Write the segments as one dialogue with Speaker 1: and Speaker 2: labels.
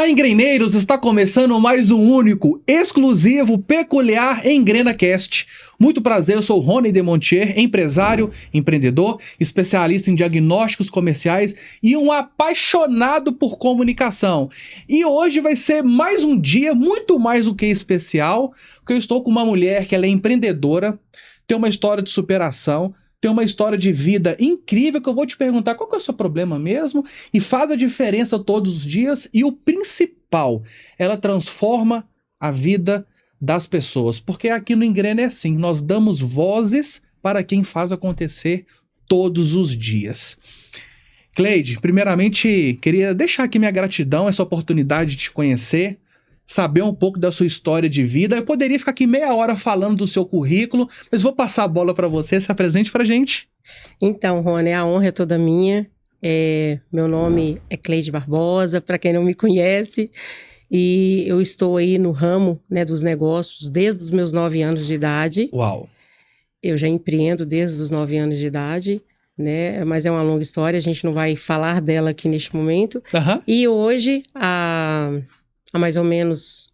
Speaker 1: Olá, engreneiros! Está começando mais um único, exclusivo, peculiar EngrenaCast. Muito prazer, eu sou Rony Demontier, empresário, empreendedor, especialista em diagnósticos comerciais e um apaixonado por comunicação. E hoje vai ser mais um dia muito mais do que especial, porque eu estou com uma mulher que ela é empreendedora, tem uma história de superação, tem uma história de vida incrível que eu vou te perguntar qual que é o seu problema mesmo e faz a diferença todos os dias e o principal, ela transforma a vida das pessoas, porque aqui no Engrena é assim, nós damos vozes para quem faz acontecer todos os dias. Cleide, primeiramente queria deixar aqui minha gratidão, essa oportunidade de te conhecer, saber um pouco da sua história de vida. Eu poderia ficar aqui meia hora falando do seu currículo, mas vou passar a bola para você, se apresente pra gente.
Speaker 2: Então, Rony, a honra é toda minha. Meu nome é Cleide Barbosa, para quem não me conhece, e eu estou aí no ramo, né, dos negócios desde os meus 9 anos de idade.
Speaker 1: Uau!
Speaker 2: Eu já empreendo desde os 9 anos de idade, né, mas é uma longa história, a gente não vai falar dela aqui neste momento.
Speaker 1: Uhum.
Speaker 2: E hoje, há mais ou menos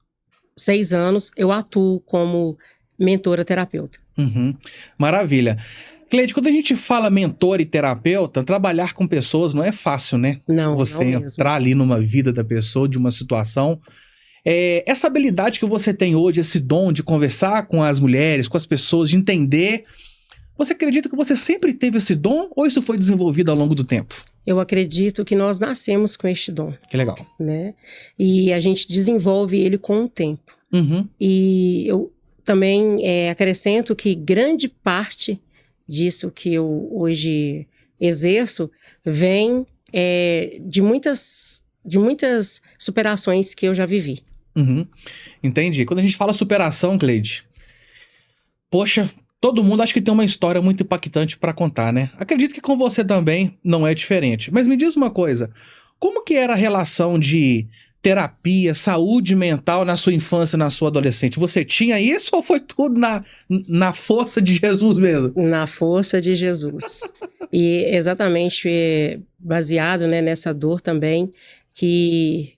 Speaker 2: 6 anos, eu atuo como mentora terapeuta.
Speaker 1: Uhum. Maravilha. Cleide, quando a gente fala mentor e terapeuta, trabalhar com pessoas não é fácil, né?
Speaker 2: Não,
Speaker 1: você
Speaker 2: não
Speaker 1: entrar
Speaker 2: mesmo.
Speaker 1: ali numa vida da pessoa, de uma situação. Essa habilidade que você tem hoje, esse dom de conversar com as mulheres, com as pessoas, de entender, você acredita que você sempre teve esse dom ou isso foi desenvolvido ao longo do tempo?
Speaker 2: Eu acredito que nós nascemos com este dom,
Speaker 1: Que legal.
Speaker 2: né? E a gente desenvolve ele com o tempo.
Speaker 1: Uhum.
Speaker 2: E eu também acrescento que grande parte disso que eu hoje exerço vem de muitas superações que eu já vivi.
Speaker 1: Uhum. Entendi. Quando a gente fala superação, Cleide, poxa, todo mundo acha que tem uma história muito impactante pra contar, né? Acredito que com você também não é diferente. Mas me diz uma coisa, como que era a relação de terapia, saúde mental na sua infância e na sua adolescente? Você tinha isso ou foi tudo na força de Jesus mesmo?
Speaker 2: Na força de Jesus. E exatamente baseado, né, nessa dor também, que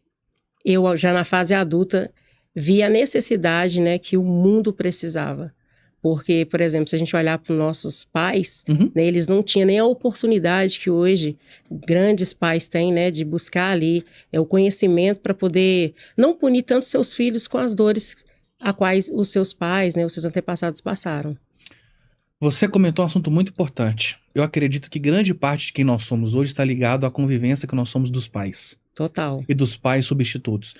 Speaker 2: eu já na fase adulta vi a necessidade, né, que o mundo precisava. Porque, por exemplo, se a gente olhar para os nossos pais,
Speaker 1: Uhum.
Speaker 2: né, eles não tinham nem a oportunidade que hoje grandes pais têm, né, de buscar ali o conhecimento para poder não punir tanto seus filhos com as dores a quais os seus pais, né, os seus antepassados passaram.
Speaker 1: Você comentou um assunto muito importante. Eu acredito que grande parte de quem nós somos hoje está ligado à convivência que nós somos dos pais.
Speaker 2: Total.
Speaker 1: E dos pais substitutos.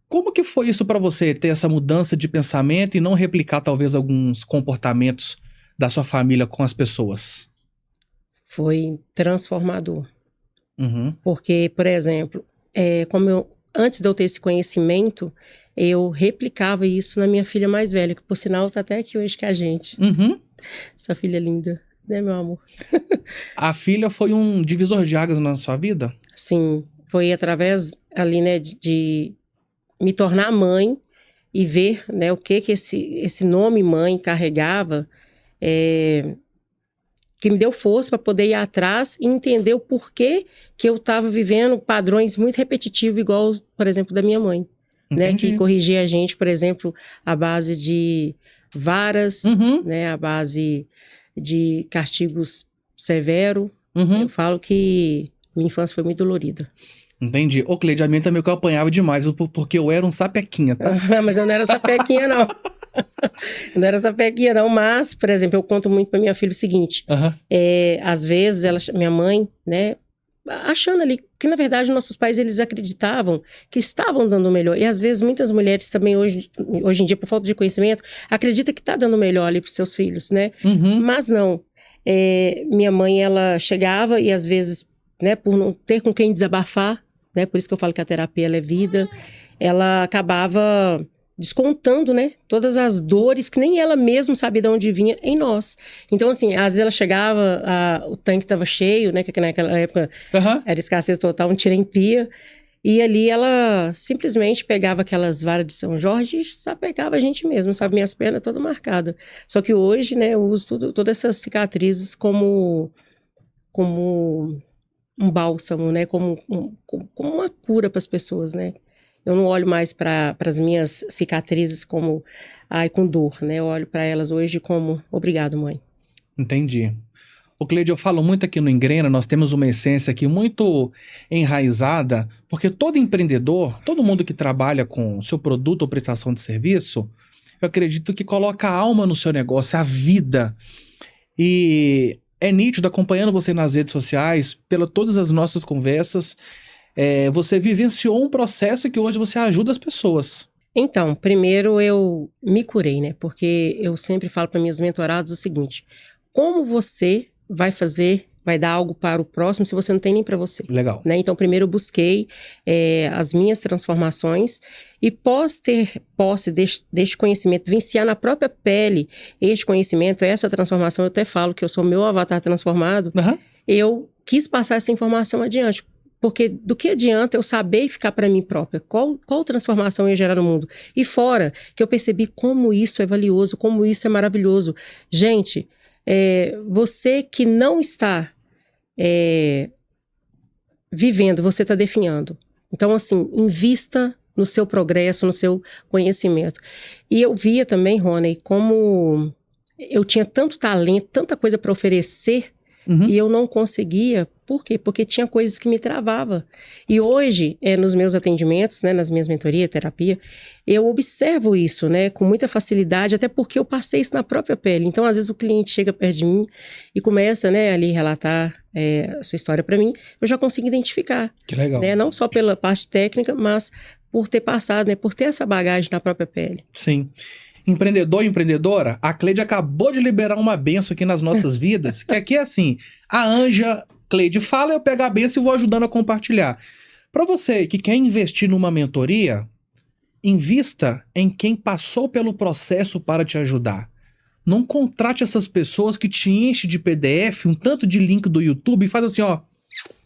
Speaker 1: Como que foi isso para você, ter essa mudança de pensamento e não replicar talvez alguns comportamentos da sua família com as pessoas?
Speaker 2: Foi transformador.
Speaker 1: Uhum.
Speaker 2: Porque, por exemplo, antes de eu ter esse conhecimento, eu replicava isso na minha filha mais velha, que por sinal está até aqui hoje com a gente.
Speaker 1: Uhum.
Speaker 2: Essa filha linda, né, meu amor?
Speaker 1: A filha foi um divisor de águas na sua vida?
Speaker 2: Sim, foi através ali, né, de me tornar mãe e ver, né, o que esse nome mãe carregava, que me deu força para poder ir atrás e entender o porquê que eu estava vivendo padrões muito repetitivos, igual, por exemplo, da minha mãe, né, que corrigia a gente, por exemplo, à base de varas,
Speaker 1: Uhum.
Speaker 2: né, à base de castigos severos.
Speaker 1: Uhum.
Speaker 2: Eu falo que minha infância foi muito dolorida.
Speaker 1: Entendi. Ô, Cleide, a minha também que eu apanhava demais, porque eu era um sapequinha, tá?
Speaker 2: Mas eu não era sapequinha, não. Eu não era sapequinha, não. Mas, por exemplo, eu conto muito pra minha filha o seguinte.
Speaker 1: Uhum.
Speaker 2: Às vezes, minha mãe, né, achando ali que, na verdade, nossos pais, eles acreditavam que estavam dando o melhor. E, às vezes, muitas mulheres também, hoje em dia, por falta de conhecimento, acreditam que tá dando o melhor ali pros seus filhos, né?
Speaker 1: Uhum.
Speaker 2: Mas não. Minha mãe, ela chegava e, às vezes, né, por não ter com quem desabafar, né, por isso que eu falo que a terapia, ela é vida, ela acabava descontando, né, todas as dores que nem ela mesma sabia de onde vinha em nós. Então, assim, às vezes ela chegava, o tanque estava cheio, né, que naquela época
Speaker 1: Uhum.
Speaker 2: era escassez total, não tinha nem pia, e ali ela simplesmente pegava aquelas varas de São Jorge e sapecava a gente mesmo, sabe, minhas pernas todas marcadas. Só que hoje, né, eu uso todas essas cicatrizes como um bálsamo, né? Como uma cura para as pessoas, né? Eu não olho mais para as minhas cicatrizes como, ai, com dor, né? Eu olho para elas hoje como, obrigado, mãe.
Speaker 1: Entendi. O Cleide, eu falo muito aqui no Engrena, nós temos uma essência aqui muito enraizada, porque todo empreendedor, todo mundo que trabalha com seu produto ou prestação de serviço, eu acredito que coloca a alma no seu negócio, a vida. E é nítido, acompanhando você nas redes sociais, pela todas as nossas conversas, você vivenciou um processo que hoje você ajuda as pessoas.
Speaker 2: Então, primeiro eu me curei, né? Porque eu sempre falo para minhas mentoradas o seguinte: como você vai dar algo para o próximo se você não tem nem para você?
Speaker 1: Legal.
Speaker 2: Né? Então, primeiro eu busquei as minhas transformações e pós ter posse deste conhecimento, vivenciar na própria pele este conhecimento, essa transformação, eu até falo que eu sou meu avatar transformado, eu quis passar essa informação adiante. Porque do que adianta eu saber e ficar para mim própria? Qual transformação ia gerar no mundo? E fora, que eu percebi como isso é valioso, como isso é maravilhoso. Gente, você que não está vivendo, você está definhando. Então, assim, invista no seu progresso, no seu conhecimento. E eu via também, Rony, como eu tinha tanto talento, tanta coisa para oferecer, e eu não conseguia. Por quê? Porque tinha coisas que me travavam. E hoje, nos meus atendimentos, né, nas minhas mentorias, terapia, eu observo isso, né, com muita facilidade, até porque eu passei isso na própria pele. Então, às vezes, o cliente chega perto de mim e começa, né, ali relatar a sua história para mim, eu já consigo identificar.
Speaker 1: Que legal.
Speaker 2: Né, não só pela parte técnica, mas por ter passado, né, por ter essa bagagem na própria pele.
Speaker 1: Sim. Empreendedor e empreendedora, a Cleide acabou de liberar uma benção aqui nas nossas vidas, que aqui é assim, a Anja, Cleide fala, eu pego a benção e vou ajudando a compartilhar. Para você que quer investir numa mentoria, invista em quem passou pelo processo para te ajudar. Não contrate essas pessoas que te enchem de PDF, um tanto de link do YouTube e faz assim, ó,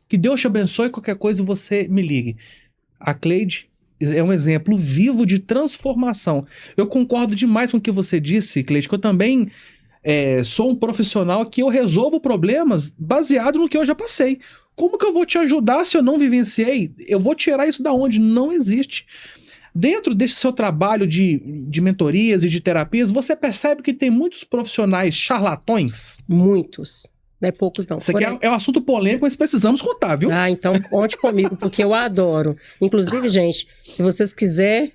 Speaker 1: que Deus te abençoe, qualquer coisa você me ligue. A Cleide é um exemplo vivo de transformação. Eu concordo demais com o que você disse, Cleide, que eu também sou um profissional que eu resolvo problemas baseado no que eu já passei. Como que eu vou te ajudar se eu não vivenciei? Eu vou tirar isso da onde? Não existe. Dentro desse seu trabalho de mentorias e de terapias, você percebe que tem muitos profissionais charlatões?
Speaker 2: Muitos. Não é poucos, não.
Speaker 1: Isso aqui é um assunto polêmico, mas precisamos contar, viu?
Speaker 2: Ah, então conte comigo, porque eu adoro. Inclusive, gente, se vocês quiserem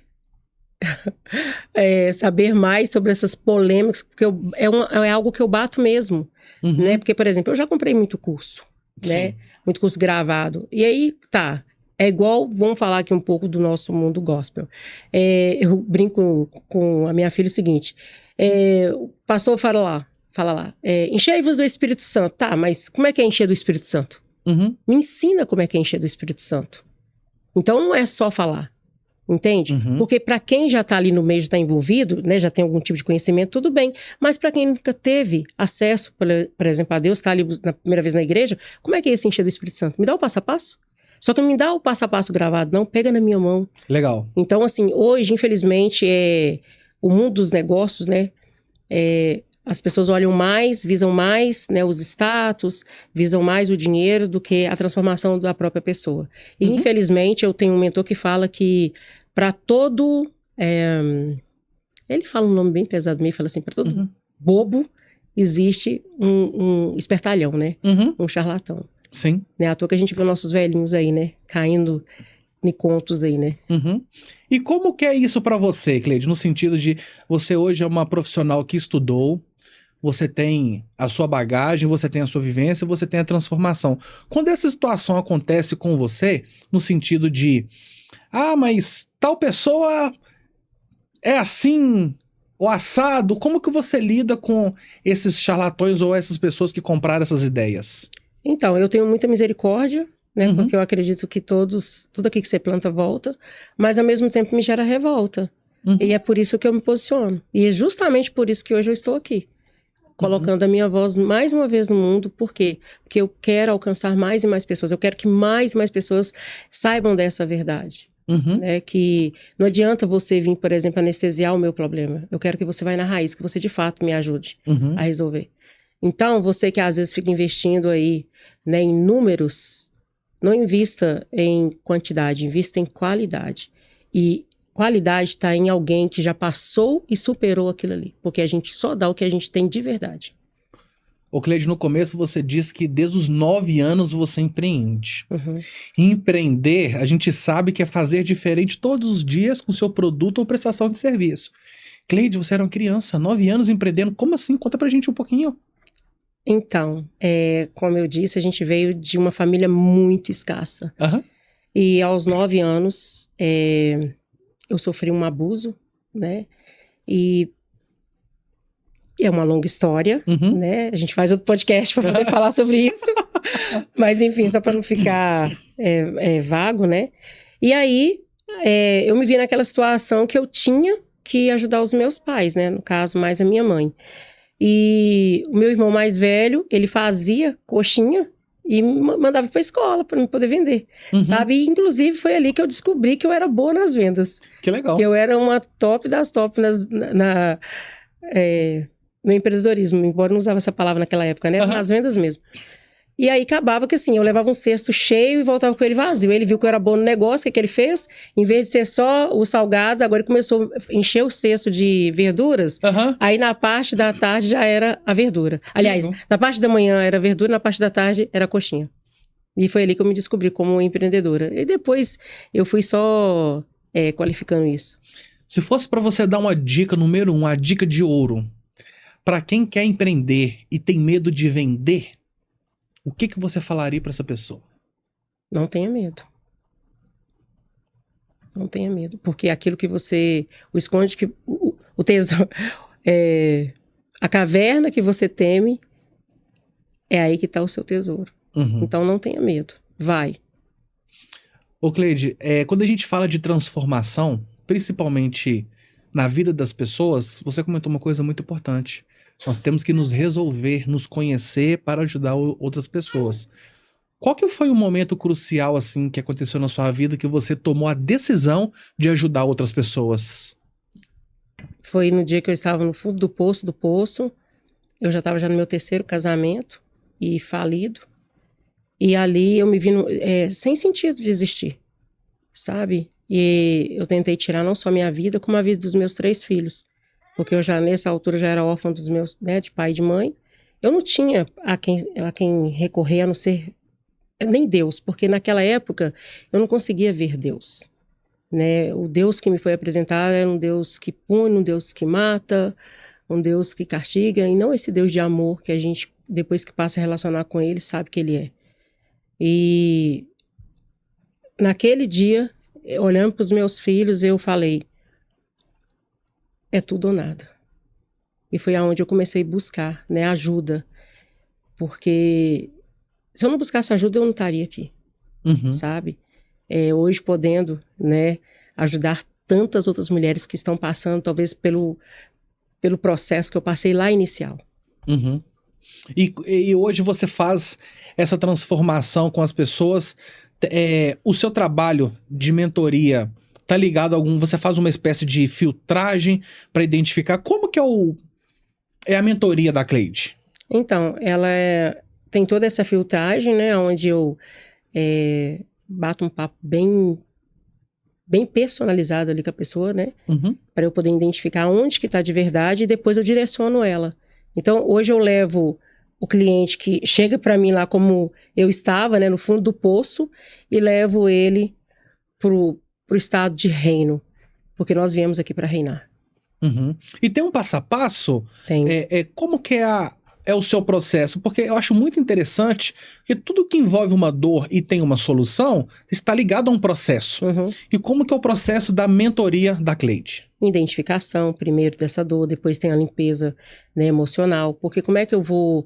Speaker 2: saber mais sobre essas polêmicas, porque é algo que eu bato mesmo, né? Porque, por exemplo, eu já comprei muito curso, né? Muito curso gravado. E aí, tá. É igual, vamos falar aqui um pouco do nosso mundo gospel. Eu brinco com a minha filha o seguinte, o pastor fala lá, enchei-vos do Espírito Santo. Tá, mas como é que é encher do Espírito Santo? Me ensina como é que é encher do Espírito Santo. Então não é só falar, entende? Porque para quem já tá ali no meio, já tá envolvido, né, já tem algum tipo de conhecimento, tudo bem. Mas para quem nunca teve acesso, por exemplo, a Deus, tá ali na primeira vez na igreja, como é que é esse encher do Espírito Santo? Me dá o passo a passo? Só que não me dá o passo a passo gravado, não. Pega na minha mão.
Speaker 1: Legal.
Speaker 2: Então, assim, hoje, infelizmente, o mundo dos negócios, né? As pessoas olham mais, visam mais, né, os status, visam mais o dinheiro do que a transformação da própria pessoa. E, infelizmente, eu tenho um mentor que fala que para todo... ele fala um nome bem pesado meio, fala assim, para todo bobo existe um espertalhão, né? Um charlatão.
Speaker 1: Sim.
Speaker 2: Né? À toa que a gente vê nossos velhinhos aí, né? Caindo em contos aí, né?
Speaker 1: E como que é isso pra você, Cleide? No sentido de você hoje é uma profissional que estudou, você tem a sua bagagem, você tem a sua vivência, você tem a transformação. Quando essa situação acontece com você, no sentido de, mas tal pessoa é assim, ou assado, como que você lida com esses charlatões ou essas pessoas que compraram essas ideias?
Speaker 2: Então, eu tenho muita misericórdia, né? Porque eu acredito que tudo aqui que você planta volta, mas ao mesmo tempo me gera revolta. E é por isso que eu me posiciono. E é justamente por isso que hoje eu estou aqui, colocando a minha voz mais uma vez no mundo. Por quê? Porque eu quero alcançar mais e mais pessoas. Eu quero que mais e mais pessoas saibam dessa verdade. Né? Que não adianta você vir, por exemplo, anestesiar o meu problema. Eu quero que você vá na raiz, que você de fato me ajude a resolver. Então, você que às vezes fica investindo aí, né, em números, não invista em quantidade, invista em qualidade. E qualidade está em alguém que já passou e superou aquilo ali. Porque a gente só dá o que a gente tem de verdade.
Speaker 1: Ô, Cleide, no começo você disse que desde os 9 anos você empreende.
Speaker 2: Uhum.
Speaker 1: E empreender, a gente sabe que é fazer diferente todos os dias com seu produto ou prestação de serviço. Cleide, você era uma criança, 9 anos empreendendo. Como assim? Conta pra gente um pouquinho.
Speaker 2: Então, como eu disse, a gente veio de uma família muito escassa.
Speaker 1: Aham.
Speaker 2: E aos 9 anos, eu sofri um abuso, né? E é uma longa história,
Speaker 1: Uhum.
Speaker 2: né? A gente faz outro podcast para poder falar sobre isso. Mas, enfim, só para não ficar vago, né? E aí, eu me vi naquela situação que eu tinha que ajudar os meus pais, né? No caso, mais a minha mãe. E o meu irmão mais velho, ele fazia coxinha e me mandava para a escola para eu poder vender,
Speaker 1: Uhum.
Speaker 2: sabe? E, inclusive, foi ali que eu descobri que eu era boa nas vendas.
Speaker 1: Que legal.
Speaker 2: Que eu era uma top das top no empreendedorismo, embora não usava essa palavra naquela época, né?
Speaker 1: Uhum.
Speaker 2: Nas vendas mesmo. E aí acabava que assim, eu levava um cesto cheio e voltava com ele vazio. Ele viu que eu era bom no negócio, o que ele fez? Em vez de ser só os salgados, agora ele começou a encher o cesto de verduras.
Speaker 1: Aham.
Speaker 2: Aí na parte da tarde já era a verdura. Aliás,
Speaker 1: Legal.
Speaker 2: na parte da manhã era verdura, na parte da tarde era coxinha. E foi ali que eu me descobri como empreendedora. E depois eu fui só qualificando isso.
Speaker 1: Se fosse pra você dar uma dica número 1, a dica de ouro, pra quem quer empreender e tem medo de vender, o que você falaria pra essa pessoa?
Speaker 2: Não tenha medo. Não tenha medo. Porque aquilo que você... O esconde que... O tesouro... a caverna que você teme, é aí que está o seu tesouro.
Speaker 1: Uhum.
Speaker 2: Então não tenha medo. Vai.
Speaker 1: Ô, Cleide, quando a gente fala de transformação, principalmente na vida das pessoas, você comentou uma coisa muito importante. Nós temos que nos resolver, nos conhecer para ajudar outras pessoas. Qual que foi o momento crucial, assim, que aconteceu na sua vida que você tomou a decisão de ajudar outras pessoas?
Speaker 2: Foi no dia que eu estava no fundo do poço. Eu já estava no meu 3º casamento e falido. E ali eu me vi sem sentido de existir, sabe? E eu tentei tirar não só a minha vida, como a vida dos meus 3 filhos. Porque eu já, nessa altura, já era órfã dos meus, né, de pai e de mãe. Eu não tinha a quem recorrer, a não ser nem Deus, porque naquela época eu não conseguia ver Deus, né? O Deus que me foi apresentado era um Deus que pune, um Deus que mata, um Deus que castiga, e não esse Deus de amor que a gente, depois que passa a relacionar com ele, sabe que ele é. E naquele dia, olhando para os meus filhos, eu falei, é tudo ou nada. E foi aonde eu comecei a buscar, né, ajuda. Porque se eu não buscasse ajuda, eu não estaria aqui,
Speaker 1: Uhum.
Speaker 2: sabe? Hoje podendo, né, ajudar tantas outras mulheres que estão passando, talvez pelo processo que eu passei lá inicial.
Speaker 1: Uhum. E hoje você faz essa transformação com as pessoas. O seu trabalho de mentoria tá ligado a você faz uma espécie de filtragem para identificar como que é a mentoria da Cleide?
Speaker 2: Então, ela tem toda essa filtragem, né, onde eu bato um papo bem personalizado ali com a pessoa, né,
Speaker 1: Uhum.
Speaker 2: para eu poder identificar onde que tá de verdade e depois eu direciono ela. Então, hoje eu levo o cliente que chega para mim lá como eu estava, né, no fundo do poço, e levo ele pro estado de reino, porque nós viemos aqui para reinar.
Speaker 1: Uhum. E tem um passo a passo?
Speaker 2: Tem.
Speaker 1: Como que é o seu processo? Porque eu acho muito interessante que tudo que envolve uma dor e tem uma solução está ligado a um processo.
Speaker 2: Uhum.
Speaker 1: E como que é o processo da mentoria da Cleide?
Speaker 2: Identificação, primeiro, dessa dor, depois tem a limpeza, né, emocional, porque como é que eu vou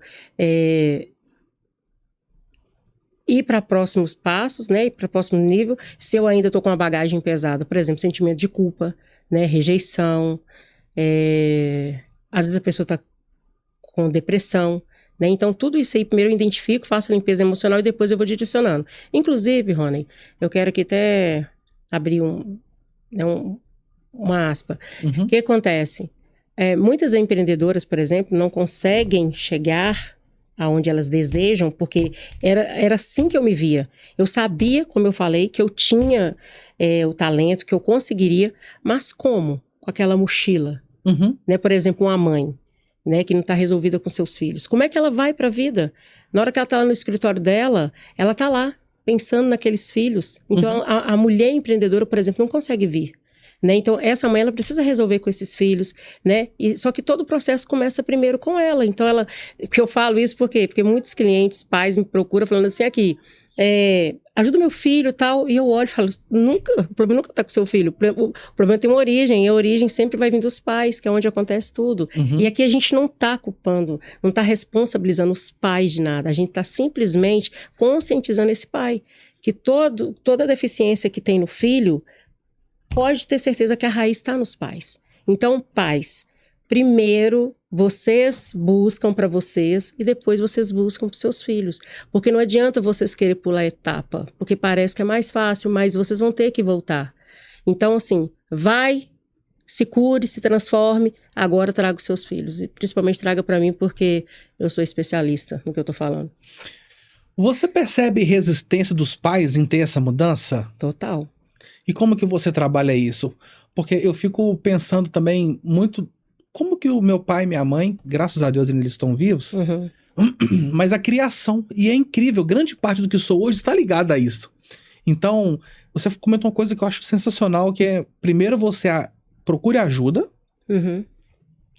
Speaker 2: ir para próximos passos, né, ir para próximo nível, se eu ainda estou com uma bagagem pesada, por exemplo, sentimento de culpa, né, rejeição, às vezes a pessoa está com depressão, né, então tudo isso aí, primeiro eu identifico, faço a limpeza emocional e depois eu vou direcionando. Inclusive, Rony, eu quero aqui até abrir uma aspa.
Speaker 1: Uhum.
Speaker 2: O que acontece? Muitas empreendedoras, por exemplo, não conseguem chegar aonde elas desejam, porque era assim que eu me via. Eu sabia, como eu falei, que eu tinha o talento, que eu conseguiria, mas como? Com aquela mochila,
Speaker 1: Uhum.
Speaker 2: né? Por exemplo, uma mãe, né, que não está resolvida com seus filhos. Como é que ela vai para a vida? Na hora que ela está lá no escritório dela, ela está lá, pensando naqueles filhos. Então, a mulher empreendedora, por exemplo, não consegue vir. Né? Então, essa mãe, ela precisa resolver com esses filhos, né? Só que todo o processo começa primeiro com ela. Então, porque eu falo isso por quê? Porque muitos clientes, pais me procuram falando assim, aqui, ajuda meu filho e tal, e eu olho e falo, o problema nunca está com seu filho, o problema tem uma origem, e a origem sempre vai vir dos pais, que é onde acontece tudo.
Speaker 1: Uhum.
Speaker 2: E aqui a gente não está culpando, não está responsabilizando os pais de nada, a gente está simplesmente conscientizando esse pai, que toda deficiência que tem no filho, pode ter certeza que a raiz está nos pais. Então, pais, primeiro vocês buscam para vocês e depois vocês buscam para seus filhos. Porque não adianta vocês querer pular etapa, porque parece que é mais fácil, mas vocês vão ter que voltar. Então, assim, vai, se cure, se transforme, agora traga os seus filhos. E principalmente traga para mim, porque eu sou especialista no que eu tô falando.
Speaker 1: Você percebe resistência dos pais em ter essa mudança?
Speaker 2: Total.
Speaker 1: E como que você trabalha isso? Porque eu fico pensando também muito como que o meu pai e minha mãe, graças a Deus eles estão vivos, mas a criação, e é incrível, grande parte do que sou hoje está ligada a isso. Então, você comentou uma coisa que eu acho sensacional, que é, primeiro você procure ajuda,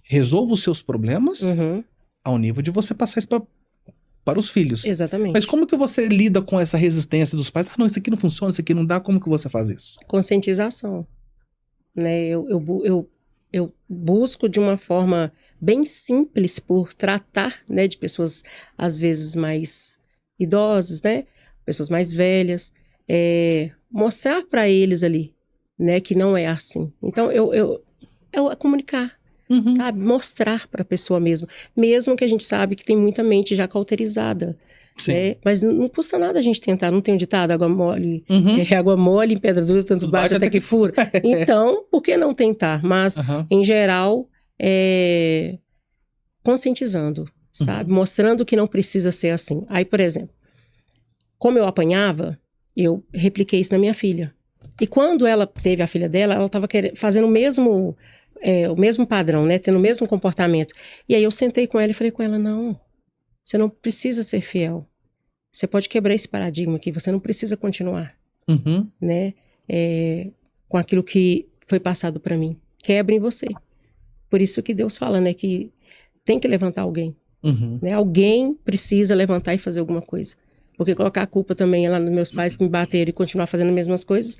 Speaker 1: resolva os seus problemas, ao nível de você passar isso para os filhos.
Speaker 2: Exatamente.
Speaker 1: Mas como que você lida com essa resistência dos pais? Ah, não, isso aqui não funciona, isso aqui não dá. Como que você faz isso?
Speaker 2: Conscientização. Né? Eu busco de uma forma bem simples por tratar, né, de pessoas, às vezes, mais idosas, né? Pessoas mais velhas. Mostrar para eles ali, né, que não é assim. Então, eu comunicar. Sabe? Mostrar para a pessoa mesmo que a gente sabe que tem muita mente já cauterizada. Né? Mas não custa nada a gente tentar. Não tem um ditado, água mole, água mole em pedra dura, tanto bate até que fura. Então, por que não tentar? Mas, em geral, conscientizando, sabe? Mostrando que não precisa ser assim. Aí, por exemplo, como eu apanhava, eu repliquei isso na minha filha. E quando ela teve a filha dela, ela estava fazendo o mesmo padrão, né? Tendo o mesmo comportamento. E aí eu sentei com ela e falei com ela, não, você não precisa ser fiel. Você pode quebrar esse paradigma aqui, você não precisa continuar, né? Com aquilo que foi passado para mim. Quebre em você. Por isso que Deus fala, né? Que tem que levantar alguém. Né? Alguém precisa levantar e fazer alguma coisa. Porque colocar a culpa também lá nos meus pais que me bateram e continuar fazendo as mesmas coisas,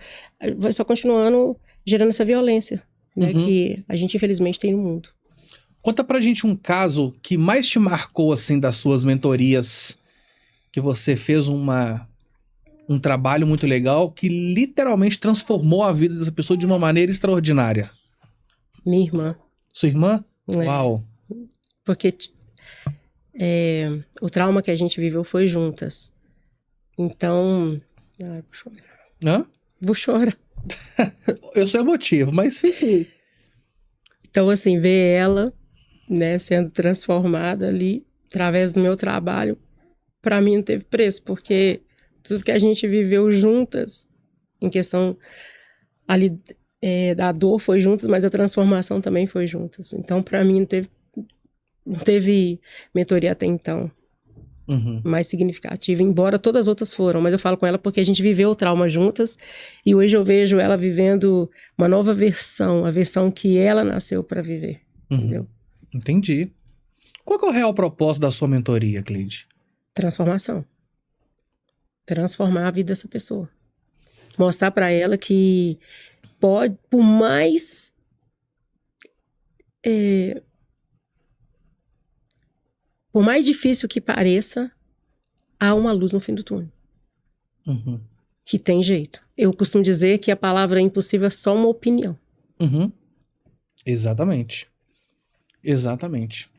Speaker 2: vai só continuando gerando essa violência. Né, que a gente infelizmente tem no mundo.
Speaker 1: Conta pra gente um caso que mais te marcou assim das suas mentorias, que você fez um trabalho muito legal que literalmente transformou a vida dessa pessoa de uma maneira extraordinária.
Speaker 2: Minha irmã.
Speaker 1: Sua irmã? Uau!
Speaker 2: Porque o trauma que a gente viveu foi juntas. Então... Ai, vou chorar.
Speaker 1: Hã?
Speaker 2: Vou chorar.
Speaker 1: Eu sou emotivo, mas fiquei.
Speaker 2: Então, assim, ver ela, né, sendo transformada ali, através do meu trabalho, pra mim não teve preço, porque tudo que a gente viveu juntas, em questão ali da dor foi juntas, mas a transformação também foi juntas. Então, pra mim, não teve mentoria até então. Mais significativa, embora todas as outras foram, mas eu falo com ela porque a gente viveu o trauma juntas e hoje eu vejo ela vivendo uma nova versão, a versão que ela nasceu para viver, entendeu?
Speaker 1: Entendi. Qual que é o real propósito da sua mentoria, Cleide?
Speaker 2: Transformação. Transformar a vida dessa pessoa. Mostrar para ela que pode, por mais difícil que pareça, há uma luz no fim do túnel. Que tem jeito. Eu costumo dizer que a palavra impossível é só uma opinião.
Speaker 1: Exatamente. Exatamente.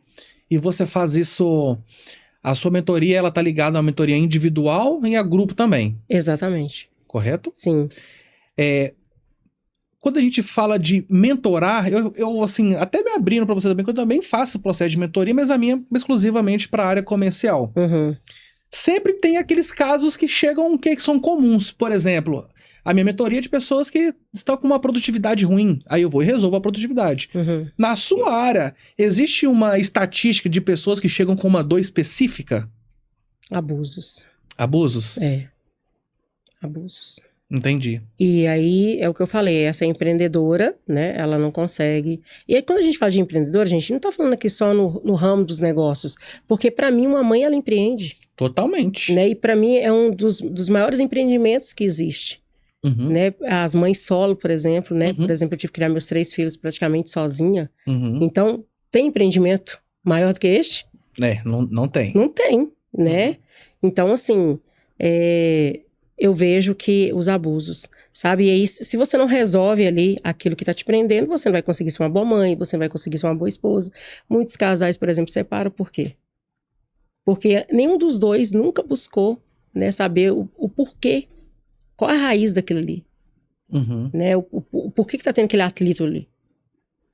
Speaker 1: E você faz isso... A sua mentoria, ela tá ligada a uma mentoria individual e a grupo também.
Speaker 2: Exatamente.
Speaker 1: Correto?
Speaker 2: Sim.
Speaker 1: quando a gente fala de mentorar, eu assim, até me abrindo para você também, que eu também faço o processo de mentoria, mas a minha exclusivamente para a área comercial.
Speaker 2: Uhum.
Speaker 1: Sempre tem aqueles casos que chegam, que são comuns. Por exemplo, a minha mentoria é de pessoas que estão com uma produtividade ruim. Aí eu vou e resolvo a produtividade.
Speaker 2: Uhum.
Speaker 1: Na sua área, existe uma estatística de pessoas que chegam com uma dor específica?
Speaker 2: Abusos.
Speaker 1: Abusos?
Speaker 2: Abusos.
Speaker 1: Entendi.
Speaker 2: E aí, é o que eu falei, essa empreendedora, né, ela não consegue... E aí, quando a gente fala de empreendedora, a gente não tá falando aqui só no ramo dos negócios, porque pra mim, uma mãe, ela empreende,
Speaker 1: Totalmente.
Speaker 2: né, e pra mim é um dos maiores empreendimentos que existe,
Speaker 1: Uhum.
Speaker 2: né, as mães solo, por exemplo, né,
Speaker 1: Uhum.
Speaker 2: por exemplo, eu tive que criar meus 3 filhos praticamente sozinha,
Speaker 1: Uhum.
Speaker 2: então, tem empreendimento maior do que este?
Speaker 1: Não tem.
Speaker 2: Não tem, né?
Speaker 1: Uhum.
Speaker 2: Então, assim, eu vejo que os abusos, sabe? E aí, se você não resolve ali aquilo que tá te prendendo, você não vai conseguir ser uma boa mãe, você não vai conseguir ser uma boa esposa. Muitos casais, por exemplo, separam por quê? Porque nenhum dos dois nunca buscou, né, saber o porquê, qual é a raiz daquilo ali,
Speaker 1: Uhum.
Speaker 2: né? O porquê que tá tendo aquele atrito ali,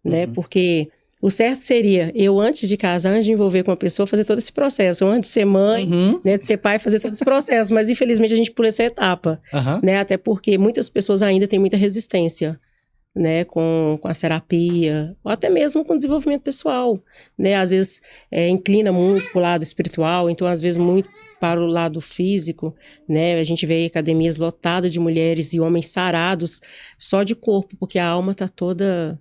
Speaker 2: né?
Speaker 1: Uhum.
Speaker 2: Porque o certo seria eu, antes de casar, antes de envolver com uma pessoa, fazer todo esse processo. Antes de ser mãe,
Speaker 1: Uhum.
Speaker 2: né, de ser pai, fazer todo esse processo. Mas, infelizmente, a gente pula essa etapa,
Speaker 1: Aham.
Speaker 2: né? Até porque muitas pessoas ainda têm muita resistência, né? Com a terapia, ou até mesmo com o desenvolvimento pessoal, né? Às vezes, inclina muito para o lado espiritual, então, às vezes, muito para o lado físico, né? A gente vê academias lotadas de mulheres e homens sarados só de corpo, porque a alma tá toda...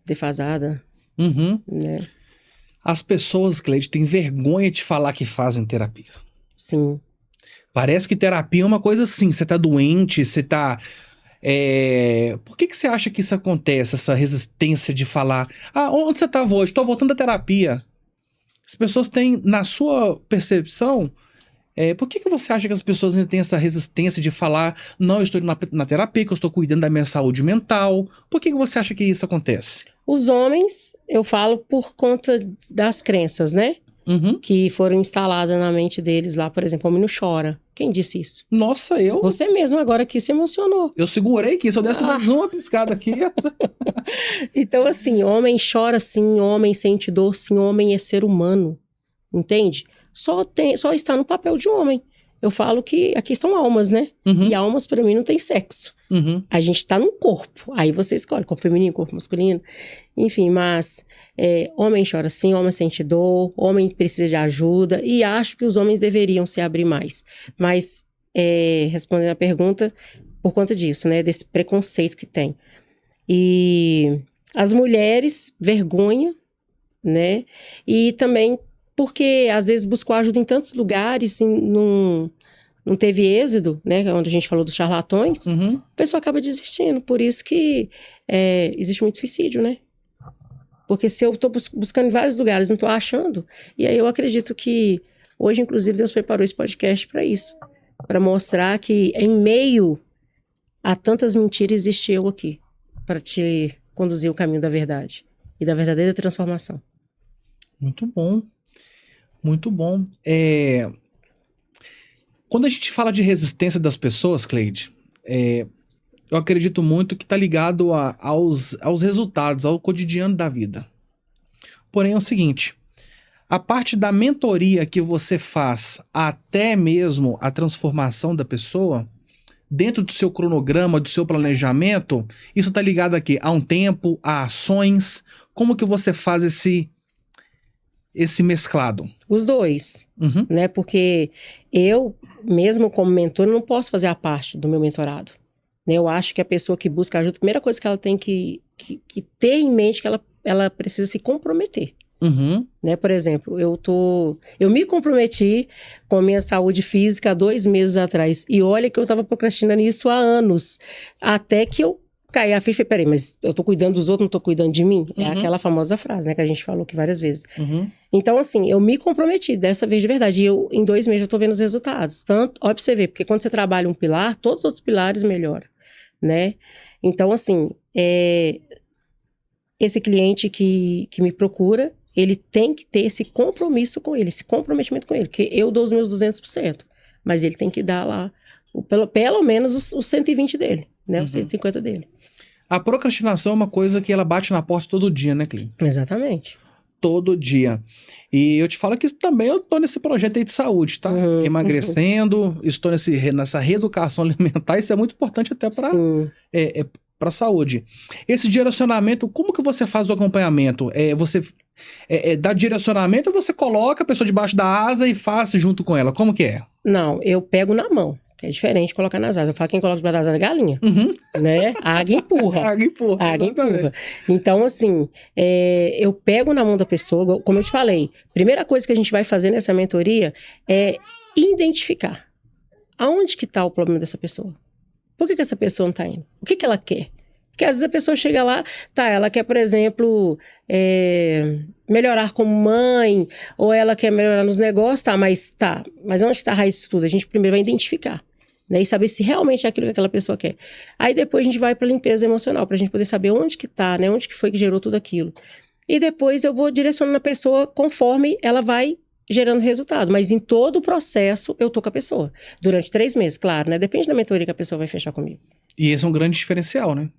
Speaker 2: defasada,
Speaker 1: Uhum.
Speaker 2: né?
Speaker 1: As pessoas, Cleide, têm vergonha de falar que fazem terapia.
Speaker 2: Sim.
Speaker 1: Parece que terapia é uma coisa assim, você tá doente, você tá... Por que você acha que isso acontece, essa resistência de falar? Ah, onde você tava hoje? Tô voltando da terapia. As pessoas têm, na sua percepção, por que você acha que as pessoas ainda têm essa resistência de falar, não, eu estou indo na terapia, que eu estou cuidando da minha saúde mental? Por que você acha que isso acontece?
Speaker 2: Os homens, eu falo por conta das crenças, né?
Speaker 1: Uhum.
Speaker 2: Que foram instaladas na mente deles lá, por exemplo, o homem não chora. Quem disse isso?
Speaker 1: Nossa,
Speaker 2: Você mesmo agora aqui se emocionou.
Speaker 1: eu segurei que se eu desse mais uma piscada aqui...
Speaker 2: Então, assim, homem chora sim, homem sente dor sim, homem é ser humano, entende? Só está no papel de homem. Eu falo que aqui são almas, né?
Speaker 1: Uhum.
Speaker 2: E almas, pra mim, não tem sexo.
Speaker 1: Uhum.
Speaker 2: A gente tá num corpo. Aí você escolhe corpo feminino, corpo masculino. Enfim, mas homem chora sim, homem sente dor, homem precisa de ajuda. E acho que os homens deveriam se abrir mais. Mas, respondendo a pergunta, por conta disso, né? Desse preconceito que tem. E as mulheres, vergonha, né? E também porque, às vezes, buscou ajuda em tantos lugares e não teve êxito, né? Onde a gente falou dos charlatões,
Speaker 1: Uhum.
Speaker 2: a pessoa acaba desistindo. Por isso que existe muito suicídio, né? Porque se eu tô buscando em vários lugares, não tô achando. E aí eu acredito que hoje, inclusive, Deus preparou esse podcast para isso. Para mostrar que em meio a tantas mentiras existe eu aqui. Para te conduzir o caminho da verdade. E da verdadeira transformação.
Speaker 1: Muito bom. Muito bom. Quando a gente fala de resistência das pessoas, Cleide, eu acredito muito que está ligado aos resultados, ao cotidiano da vida. Porém, é o seguinte, a parte da mentoria que você faz até mesmo a transformação da pessoa, dentro do seu cronograma, do seu planejamento, isso está ligado aqui a um tempo, a ações, como que você faz esse mesclado?
Speaker 2: Os dois,
Speaker 1: Uhum.
Speaker 2: né? Porque eu, mesmo como mentor, não posso fazer a parte do meu mentorado. Né? Eu acho que a pessoa que busca ajuda, a primeira coisa que ela tem que ter em mente é que ela precisa se comprometer.
Speaker 1: Uhum.
Speaker 2: Né? Por exemplo, eu me comprometi com a minha saúde física há 2 meses atrás. E olha que eu estava procrastinando isso há anos. Até que eu caí a ficha e falei, peraí, mas eu tô cuidando dos outros, não tô cuidando de mim? É aquela famosa frase, né, que a gente falou aqui várias vezes.
Speaker 1: Uhum.
Speaker 2: Então, assim, eu me comprometi dessa vez de verdade. E eu, em 2 meses, já tô vendo os resultados. Tanto, ó, pra você ver, porque quando você trabalha um pilar, todos os outros pilares melhoram, né? Então, assim, esse cliente que me procura, ele tem que ter esse compromisso com ele, esse comprometimento com ele, porque eu dou os meus 200%, mas ele tem que dar lá Pelo menos os 120 dele, né? Os 150 dele.
Speaker 1: A procrastinação é uma coisa que ela bate na porta todo dia, né, Clínio?
Speaker 2: Exatamente.
Speaker 1: Todo dia. E eu te falo que também eu tô nesse projeto aí de saúde, tá? Emagrecendo, estou nessa reeducação alimentar, isso é muito importante até para a saúde. Esse direcionamento, como que você faz o acompanhamento? Você dá direcionamento ou você coloca a pessoa debaixo da asa e faz junto com ela? Como que é?
Speaker 2: Não, eu pego na mão. É diferente de colocar nas asas. Eu falo que quem coloca debaixo das asas é galinha. Né? A águia empurra.
Speaker 1: A águia empurra.
Speaker 2: A águia empurra. Então, assim, eu pego na mão da pessoa, como eu te falei, primeira coisa que a gente vai fazer nessa mentoria é identificar aonde que está o problema dessa pessoa. Por que essa pessoa não está indo? O que ela quer? Porque às vezes a pessoa chega lá, ela quer, por exemplo, melhorar como mãe, ou ela quer melhorar nos negócios, mas onde que está a raiz disso tudo? A gente primeiro vai identificar, né, e saber se realmente é aquilo que aquela pessoa quer. Aí depois a gente vai para a limpeza emocional, para a gente poder saber onde que está, né, onde que foi que gerou tudo aquilo. E depois eu vou direcionando a pessoa conforme ela vai gerando resultado, mas em todo o processo eu tô com a pessoa, durante 3 meses, claro, né, depende da mentoria que a pessoa vai fechar comigo.
Speaker 1: E esse é um grande diferencial, né?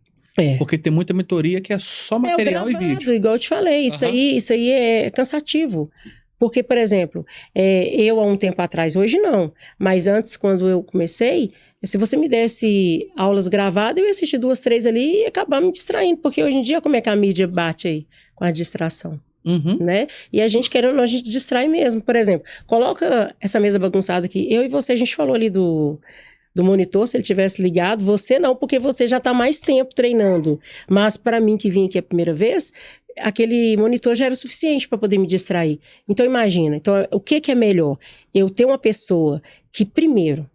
Speaker 1: Porque tem muita mentoria que é só material e vídeo.
Speaker 2: Igual eu te falei, isso aí é cansativo. Porque, por exemplo, eu há um tempo atrás, hoje não, mas antes, quando eu comecei, se você me desse aulas gravadas, eu ia assistir 2, 3 ali e acabar me distraindo, porque hoje em dia, como é que a mídia bate aí com a distração? Né? E a gente querendo, a gente distrai mesmo. Por exemplo, coloca essa mesa bagunçada aqui, eu e você, a gente falou ali do monitor, se ele tivesse ligado, você não, porque você já está mais tempo treinando. Mas para mim que vim aqui a primeira vez, aquele monitor já era o suficiente para poder me distrair. Então imagina, o que é melhor? Eu ter uma pessoa que primeiro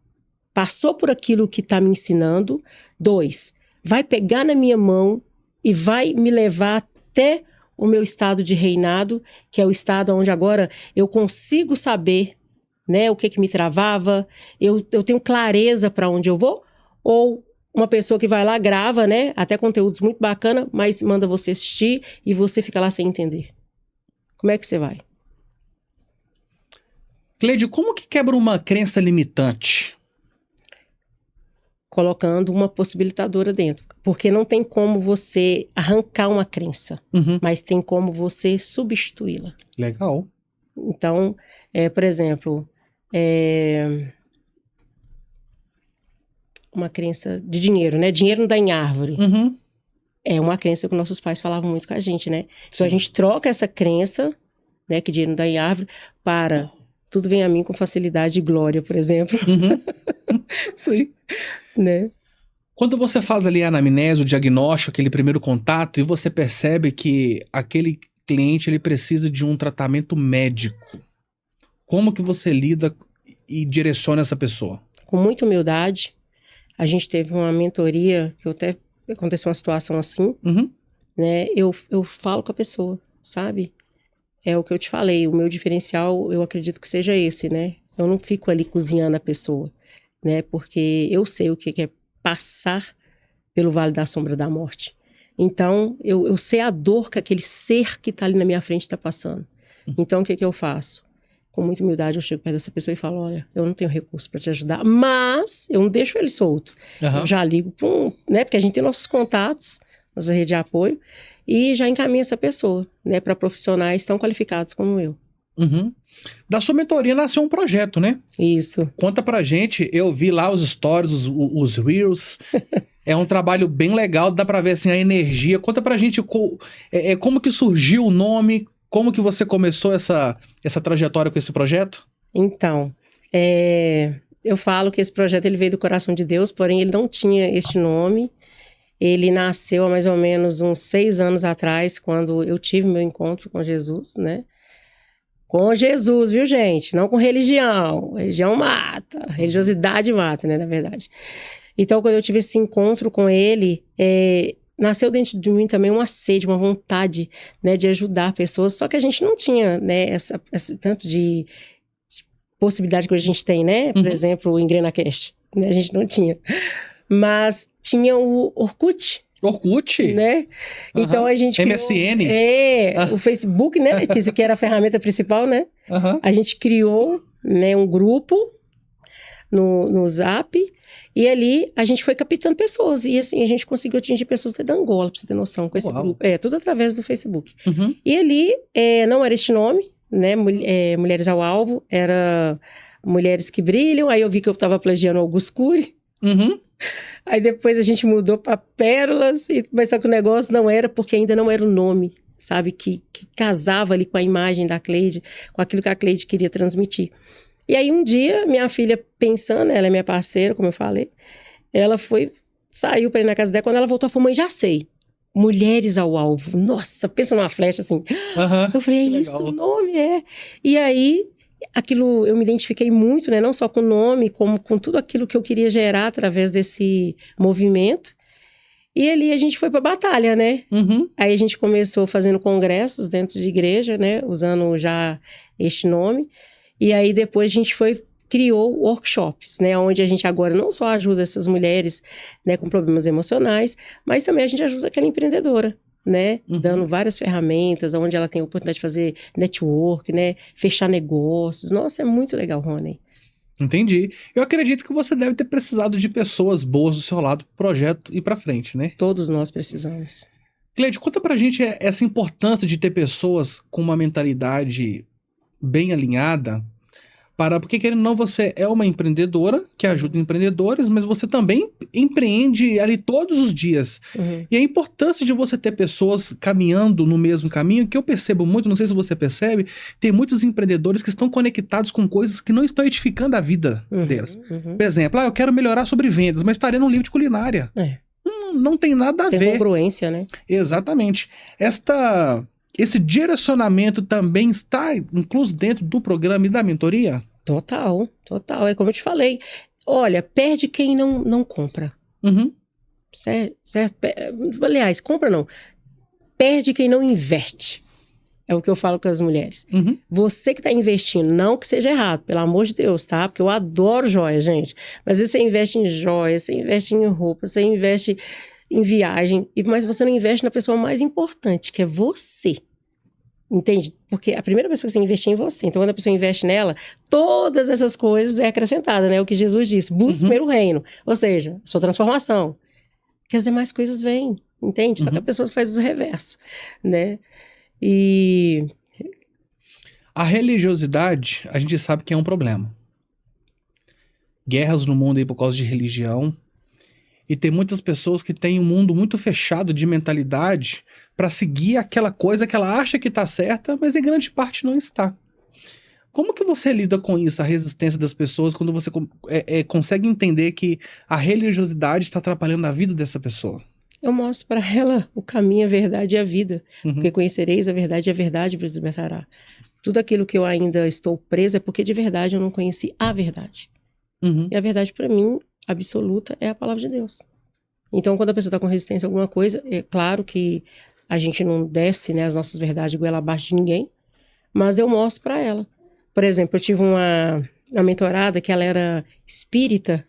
Speaker 2: passou por aquilo que está me ensinando, 2, vai pegar na minha mão e vai me levar até o meu estado de reinado, que é o estado onde agora eu consigo saber, né, o que me travava, eu tenho clareza para onde eu vou, ou uma pessoa que vai lá, grava, né, até conteúdos muito bacana, mas manda você assistir e você fica lá sem entender. Como é que você vai?
Speaker 1: Cleide, como que quebra uma crença limitante?
Speaker 2: Colocando uma possibilitadora dentro. Porque não tem como você arrancar uma crença, mas tem como você substituí-la.
Speaker 1: Legal.
Speaker 2: Então, por exemplo, uma crença de dinheiro, né? Dinheiro não dá em árvore. É uma crença que nossos pais falavam muito com a gente, né? Então a gente troca essa crença, né? Que dinheiro não dá em árvore, para tudo vem a mim com facilidade e glória, por exemplo.
Speaker 1: Sim.
Speaker 2: Né?
Speaker 1: Quando você faz ali a anamnese, o diagnóstico, aquele primeiro contato, e você percebe que aquele cliente ele precisa de um tratamento médico, como que você lida e direciona essa pessoa?
Speaker 2: Com muita humildade. A gente teve uma mentoria, que até aconteceu uma situação assim, né? Eu falo com a pessoa, sabe? É o que eu te falei, o meu diferencial, eu acredito que seja esse, né? Eu não fico ali cozinhando a pessoa, né? Porque eu sei o que é passar pelo Vale da Sombra da Morte. Então, eu sei a dor que aquele ser que está ali na minha frente está passando. Então, o que eu faço? Com muita humildade, eu chego perto dessa pessoa e falo, olha, eu não tenho recurso para te ajudar, mas eu não deixo ele solto. Eu já ligo, né? Porque a gente tem nossos contatos, nossa rede de apoio, e já encaminha essa pessoa, né? Para profissionais tão qualificados como eu.
Speaker 1: Da sua mentoria nasceu um projeto, né?
Speaker 2: Isso.
Speaker 1: Conta pra gente, eu vi lá os stories, os reels, é um trabalho bem legal, dá pra ver assim a energia. Conta pra gente como que surgiu o nome, como que você começou essa trajetória com esse projeto?
Speaker 2: Então, eu falo que esse projeto ele veio do coração de Deus, porém ele não tinha este nome. Ele nasceu há mais ou menos uns 6 anos atrás, quando eu tive meu encontro com Jesus, né? Com Jesus, viu, gente? Não com religião. Religião mata. Religiosidade mata, né, na verdade. Então, quando eu tive esse encontro com ele, nasceu dentro de mim também uma sede, uma vontade, né, de ajudar pessoas. Só que a gente não tinha, né, esse tanto de possibilidade que a gente tem, né? Por exemplo, o EngrenaCast. Né? A gente não tinha. Mas tinha o Orkut.
Speaker 1: Orkut?
Speaker 2: Né? Então a gente criou,
Speaker 1: MSN?
Speaker 2: O Facebook, né? Que era a ferramenta principal, né? A gente criou, né, um grupo no Zap, e ali a gente foi captando pessoas, e assim, a gente conseguiu atingir pessoas até da Angola, pra você ter noção, com esse
Speaker 1: Uau.
Speaker 2: grupo. Tudo através do Facebook.
Speaker 1: Uhum.
Speaker 2: E ali, não era este nome, né, Mulheres ao Alvo, era Mulheres que Brilham, aí eu vi que eu tava plagiando Augusto Cury.
Speaker 1: Uhum.
Speaker 2: Aí depois a gente mudou para Pérolas, mas só que o negócio não era, porque ainda não era o nome, sabe? Que casava ali com a imagem da Cleide, com aquilo que a Cleide queria transmitir. E aí um dia, minha filha pensando, ela é minha parceira, como eu falei, ela saiu para ir na casa dela, quando ela voltou, ela falou, mãe, já sei. Mulheres ao Alvo. Nossa, pensa numa flecha assim.
Speaker 1: Uhum.
Speaker 2: Eu falei, é isso, o nome é. E aí, aquilo, eu me identifiquei muito, né? Não só com o nome, como com tudo aquilo que eu queria gerar através desse movimento. E ali a gente foi pra batalha, né?
Speaker 1: Uhum.
Speaker 2: Aí a gente começou fazendo congressos dentro de igreja, né? Usando já este nome. E aí depois a gente criou workshops, né? Onde a gente agora não só ajuda essas mulheres, né, com problemas emocionais, mas também a gente ajuda aquela empreendedora, né?
Speaker 1: Uhum.
Speaker 2: Dando várias ferramentas, onde ela tem a oportunidade de fazer network, né? Fechar negócios. Nossa, é muito legal, Rony.
Speaker 1: Entendi. Eu acredito que você deve ter precisado de pessoas boas do seu lado pro projeto ir pra frente, né?
Speaker 2: Todos nós precisamos.
Speaker 1: Cleide, conta pra gente essa importância de ter pessoas com uma mentalidade bem alinhada porque querendo ou não, você é uma empreendedora que ajuda empreendedores, mas você também empreende ali todos os dias.
Speaker 2: Uhum.
Speaker 1: E a importância de você ter pessoas caminhando no mesmo caminho, que eu percebo muito, não sei se você percebe, tem muitos empreendedores que estão conectados com coisas que não estão edificando a vida deles.
Speaker 2: Uhum.
Speaker 1: Por exemplo, eu quero melhorar sobre vendas, mas estaria num livro de culinária. Não tem nada a ver.
Speaker 2: Tem congruência, né?
Speaker 1: Exatamente. Esse direcionamento também está incluso dentro do programa e da mentoria?
Speaker 2: Total, total. É como eu te falei. Olha, perde quem não compra.
Speaker 1: Uhum.
Speaker 2: Certo? Aliás, compra não. Perde quem não investe. É o que eu falo com as mulheres.
Speaker 1: Uhum.
Speaker 2: Você que está investindo, não que seja errado, pelo amor de Deus, tá? Porque eu adoro joia, gente. Mas às vezes você investe em joia, você investe em roupa, você investe em viagem, mas você não investe na pessoa mais importante, que é você. Entende? Porque a primeira pessoa que você investir é em você. Então, quando a pessoa investe nela, todas essas coisas é acrescentada, né? O que Jesus disse, busque primeiro o reino. Ou seja, a sua transformação. Que as demais coisas vêm, entende? Só que a pessoa faz o reverso, né? E
Speaker 1: a religiosidade, a gente sabe que é um problema. Guerras no mundo aí por causa de religião. E tem muitas pessoas que têm um mundo muito fechado de mentalidade para seguir aquela coisa que ela acha que está certa, mas em grande parte não está. Como que você lida com isso, a resistência das pessoas, quando você consegue entender que a religiosidade está atrapalhando a vida dessa pessoa?
Speaker 2: Eu mostro para ela o caminho, a verdade e a vida.
Speaker 1: Uhum.
Speaker 2: Porque conhecereis a verdade vos libertará. Tudo aquilo que eu ainda estou presa é porque de verdade eu não conheci a verdade.
Speaker 1: Uhum.
Speaker 2: E a verdade para mim, absoluta, é a palavra de Deus. Então, quando a pessoa está com resistência a alguma coisa, é claro que a gente não desce, né, as nossas verdades goela abaixo de ninguém, mas eu mostro para ela. Por exemplo, eu tive uma mentorada que ela era espírita,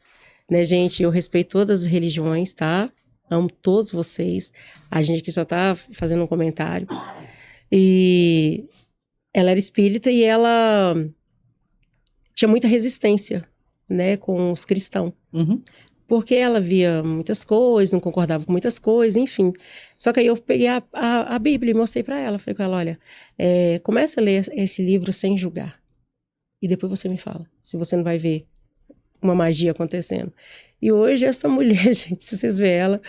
Speaker 2: né, gente? Eu respeito todas as religiões, tá? Amo todos vocês. A gente aqui só tá fazendo um comentário. E ela era espírita e ela tinha muita resistência, né, com os cristãos.
Speaker 1: Uhum.
Speaker 2: Porque ela via muitas coisas, não concordava com muitas coisas, enfim. Só que aí eu peguei a Bíblia e mostrei para ela. Falei com ela, olha, começa a ler esse livro sem julgar. E depois você me fala, se você não vai ver uma magia acontecendo. E hoje essa mulher, gente, se vocês verem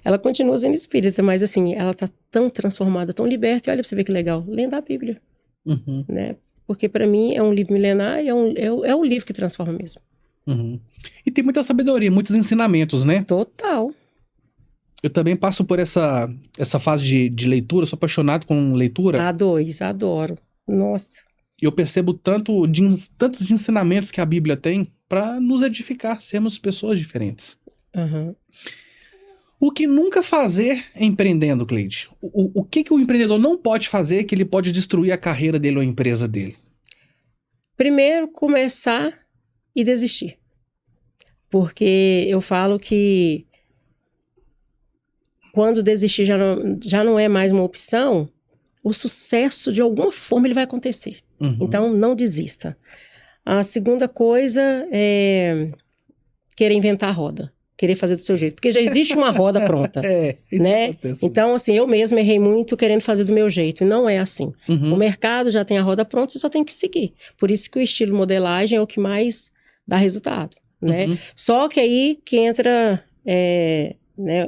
Speaker 2: ela continua sendo espírita, mas assim, ela tá tão transformada, tão liberta. E olha pra você ver que legal, lendo a Bíblia.
Speaker 1: Uhum.
Speaker 2: Né? Porque para mim é um livro milenar e é um livro que transforma mesmo.
Speaker 1: Uhum. E tem muita sabedoria, muitos ensinamentos, né?
Speaker 2: Total.
Speaker 1: Eu também passo por essa fase de leitura, sou apaixonado com leitura.
Speaker 2: A2, adoro. Nossa.
Speaker 1: Eu percebo tantos de ensinamentos que a Bíblia tem para nos edificar, sermos pessoas diferentes.
Speaker 2: Uhum.
Speaker 1: O que nunca fazer empreendendo, Cleide? O que o empreendedor não pode fazer que ele pode destruir a carreira dele ou a empresa dele?
Speaker 2: Primeiro, começar e desistir. Porque eu falo que quando desistir já não é mais uma opção, o sucesso de alguma forma ele vai acontecer.
Speaker 1: Uhum.
Speaker 2: Então não desista. A segunda coisa é querer inventar a roda. Querer fazer do seu jeito. Porque já existe uma roda pronta.
Speaker 1: Isso
Speaker 2: né?
Speaker 1: acontece.
Speaker 2: Então, assim, eu mesma errei muito querendo fazer do meu jeito. E não é assim.
Speaker 1: Uhum.
Speaker 2: O mercado já tem a roda pronta, você só tem que seguir. Por isso que o estilo modelagem é o que mais dá resultado, né?
Speaker 1: Uhum.
Speaker 2: Só que aí que entra né,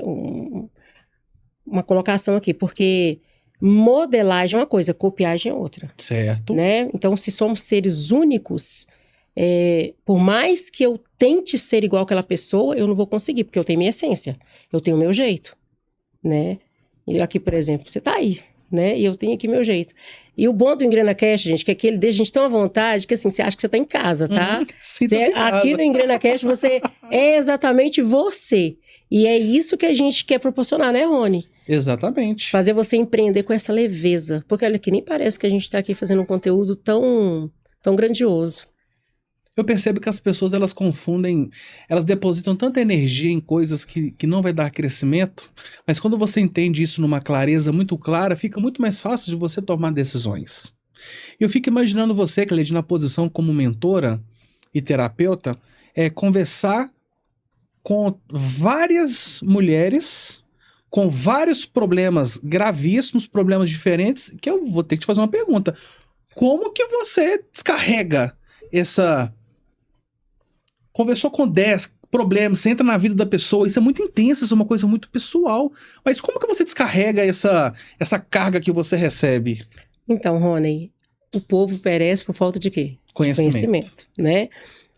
Speaker 2: uma colocação aqui. Porque modelagem é uma coisa, copiagem é outra.
Speaker 1: Certo.
Speaker 2: Né? Então, se somos seres únicos, por mais que eu tente ser igual àquela pessoa, eu não vou conseguir, porque eu tenho minha essência, eu tenho o meu jeito, né? E aqui, por exemplo, você tá aí, né? E eu tenho aqui meu jeito. E o bom do EngrenaCast, gente, que aquele deixa a gente tão à vontade que assim, você acha que você tá em casa, tá? Aqui no EngrenaCast você é exatamente você. E é isso que a gente quer proporcionar, né, Rony?
Speaker 1: Exatamente.
Speaker 2: Fazer você empreender com essa leveza. Porque olha aqui, nem parece que a gente tá aqui fazendo um conteúdo tão grandioso.
Speaker 1: Eu percebo que as pessoas, elas confundem, elas depositam tanta energia em coisas que não vai dar crescimento, mas quando você entende isso numa clareza muito clara, fica muito mais fácil de você tomar decisões. Eu fico imaginando você, Cleide, na posição como mentora e terapeuta, conversar com várias mulheres, com vários problemas gravíssimos, problemas diferentes, que eu vou ter que te fazer uma pergunta. Como que você descarrega essa... Conversou com 10 problemas, você entra na vida da pessoa, isso é muito intenso, isso é uma coisa muito pessoal. Mas como que você descarrega essa carga que você recebe?
Speaker 2: Então, Rony, o povo perece por falta de quê? Conhecimento, né?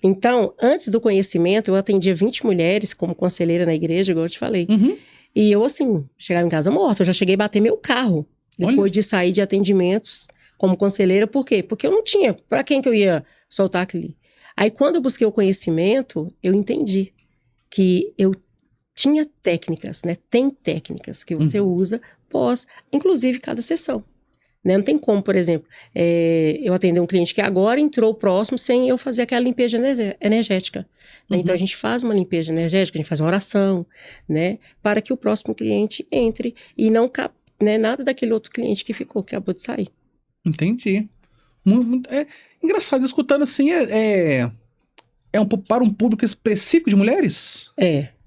Speaker 2: Então, antes do conhecimento, eu atendia 20 mulheres como conselheira na igreja, igual eu te falei.
Speaker 1: Uhum.
Speaker 2: E eu, assim, chegava em casa morta, eu já cheguei a bater meu carro depois de sair de atendimentos como conselheira. Por quê? Porque eu não tinha para quem que eu ia soltar aquilo. Aí, quando eu busquei o conhecimento, eu entendi que eu tinha técnicas, né? Tem técnicas que você usa pós, inclusive, cada sessão. Né? Não tem como, por exemplo, eu atender um cliente que agora entrou próximo sem eu fazer aquela limpeza energética. Né? Então, a gente faz uma limpeza energética, a gente faz uma oração, né? Para que o próximo cliente entre e não né, nada daquele outro cliente que acabou de sair.
Speaker 1: Entendi. Engraçado, escutando assim, para um público específico de mulheres?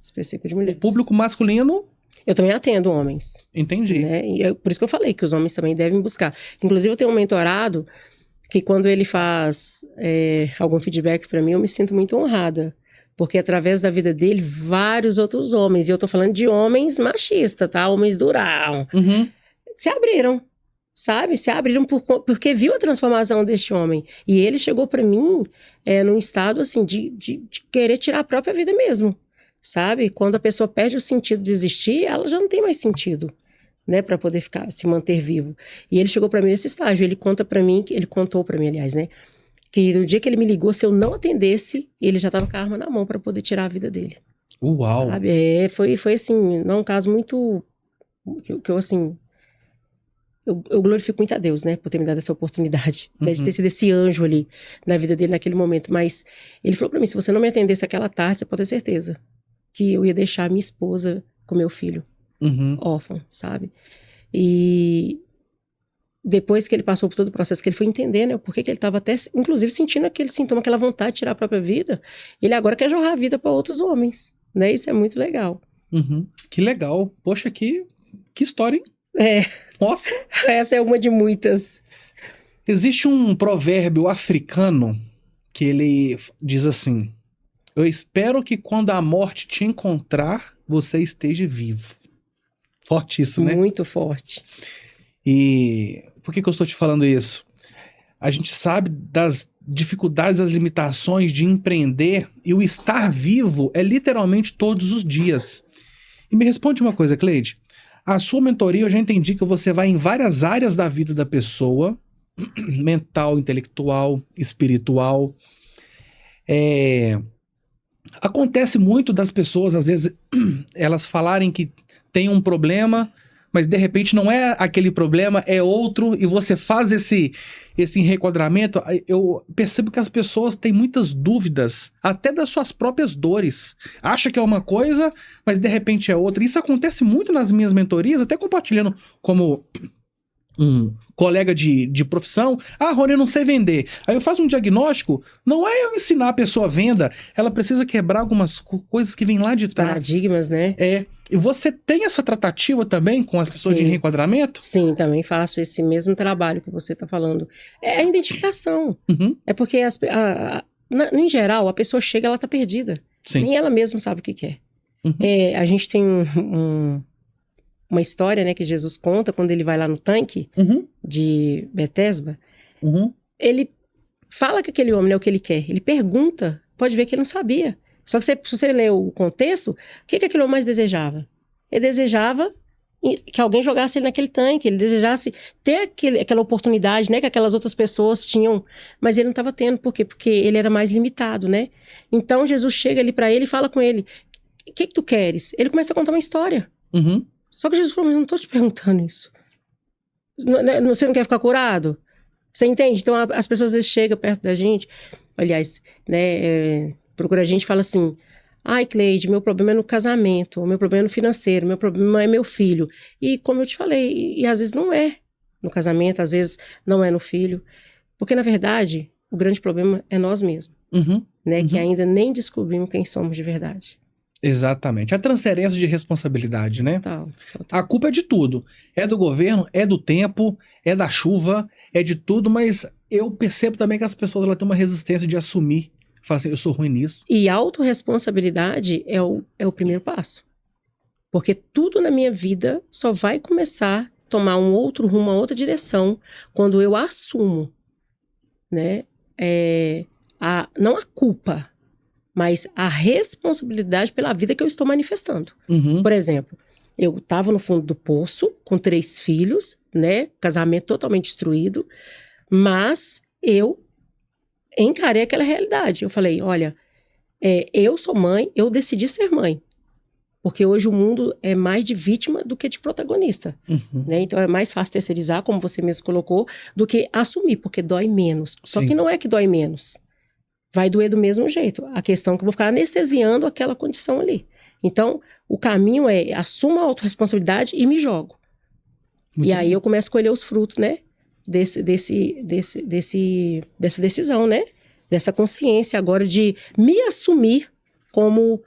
Speaker 2: Específico de mulheres.
Speaker 1: O público masculino...
Speaker 2: Eu também atendo homens.
Speaker 1: Entendi.
Speaker 2: Né? E por isso que eu falei que os homens também devem buscar. Inclusive, eu tenho um mentorado que quando ele faz algum feedback para mim, eu me sinto muito honrada. Porque através da vida dele, vários outros homens, e eu tô falando de homens machistas, tá? Homens durão.
Speaker 1: Uhum.
Speaker 2: Se abriram. Sabe? Se abriram porque viu a transformação deste homem. E ele chegou para mim num estado, assim, de querer tirar a própria vida mesmo. Sabe? Quando a pessoa perde o sentido de existir, ela já não tem mais sentido, né? Para poder se manter vivo. E ele chegou para mim nesse estágio. Ele contou para mim, aliás, né? Que no dia que ele me ligou, se eu não atendesse, ele já tava com a arma na mão para poder tirar a vida dele.
Speaker 1: Uau!
Speaker 2: Sabe? Foi assim, não, um caso muito... que eu assim... Eu glorifico muito a Deus, né? Por ter me dado essa oportunidade, né, de ter sido esse anjo ali na vida dele naquele momento. Mas ele falou pra mim, se você não me atendesse aquela tarde, você pode ter certeza que eu ia deixar a minha esposa com meu filho órfão, sabe? E depois que ele passou por todo o processo, que ele foi entender, né? Por que ele estava até, inclusive, sentindo aquele sintoma, aquela vontade de tirar a própria vida. Ele agora quer jorrar a vida para outros homens, né? Isso é muito legal.
Speaker 1: Que legal. Poxa, que história, hein? Nossa!
Speaker 2: Essa é uma de muitas.
Speaker 1: Existe um provérbio africano que ele diz assim: eu espero que quando a morte te encontrar, você esteja vivo. Forte isso, né?
Speaker 2: Muito forte.
Speaker 1: E por que eu estou te falando isso? A gente sabe das dificuldades, das limitações de empreender, e o estar vivo é literalmente todos os dias. E me responde uma coisa, Cleide. A sua mentoria, eu já entendi que você vai em várias áreas da vida da pessoa, mental, intelectual, espiritual. Acontece muito das pessoas, às vezes, elas falarem que tem um problema, mas de repente não é aquele problema, é outro, e você faz esse enquadramento. Eu percebo que as pessoas têm muitas dúvidas, até das suas próprias dores. Acha que é uma coisa, mas de repente é outra. Isso acontece muito nas minhas mentorias, até compartilhando como um colega de profissão, Rony, eu não sei vender. Aí eu faço um diagnóstico, não é eu ensinar a pessoa a venda, ela precisa quebrar algumas coisas que vêm lá de trás.
Speaker 2: Paradigmas, né?
Speaker 1: E você tem essa tratativa também com as pessoas de reenquadramento?
Speaker 2: Sim, também faço esse mesmo trabalho que você está falando. É a identificação. É porque, em geral, a pessoa chega, ela está perdida.
Speaker 1: Sim.
Speaker 2: Nem ela mesma sabe o que quer. A gente tem uma história, né, que Jesus conta quando ele vai lá no tanque de Betesda. Ele fala que aquele homem é o que ele quer. Ele pergunta, pode ver que ele não sabia. Só que se você ler o contexto, o que aquele homem mais desejava? Ele desejava que alguém jogasse ele naquele tanque, ele desejasse ter aquela oportunidade, né, que aquelas outras pessoas tinham, mas ele não estava tendo. Por quê? Porque ele era mais limitado, né? Então Jesus chega ali para ele e fala com ele, o que tu queres? Ele começa a contar uma história. Só que Jesus falou, mas eu não estou te perguntando isso. Você não quer ficar curado? Você entende? Então, as pessoas às vezes chegam perto da gente, aliás, né, procura a gente e fala assim, ai, Cleide, meu problema é no casamento, meu problema é no financeiro, meu problema é meu filho. E como eu te falei, e às vezes não é no casamento, às vezes não é no filho. Porque, na verdade, o grande problema é nós mesmos, né, que ainda nem descobrimos quem somos de verdade.
Speaker 1: Exatamente. A transferência de responsabilidade, né?
Speaker 2: Total.
Speaker 1: A culpa é de tudo. É do governo, é do tempo, é da chuva, é de tudo, mas eu percebo também que as pessoas elas têm uma resistência de assumir. Falar assim, eu sou ruim nisso.
Speaker 2: E autorresponsabilidade é o primeiro passo. Porque tudo na minha vida só vai começar a tomar um outro rumo, uma outra direção, quando eu assumo, né? Não a culpa, mas a responsabilidade pela vida que eu estou manifestando. Por exemplo, eu estava no fundo do poço, com 3 filhos, né? Casamento totalmente destruído, mas eu encarei aquela realidade. Eu falei, olha, eu sou mãe, eu decidi ser mãe. Porque hoje o mundo é mais de vítima do que de protagonista. Né? Então é mais fácil terceirizar, como você mesmo colocou, do que assumir, porque dói menos. Só que não é que dói menos. Vai doer do mesmo jeito. A questão é que eu vou ficar anestesiando aquela condição ali. Então, o caminho é assumo a autorresponsabilidade e me jogo. Muito aí eu começo a colher os frutos, né? Dessa decisão, né? Dessa consciência agora de me assumir como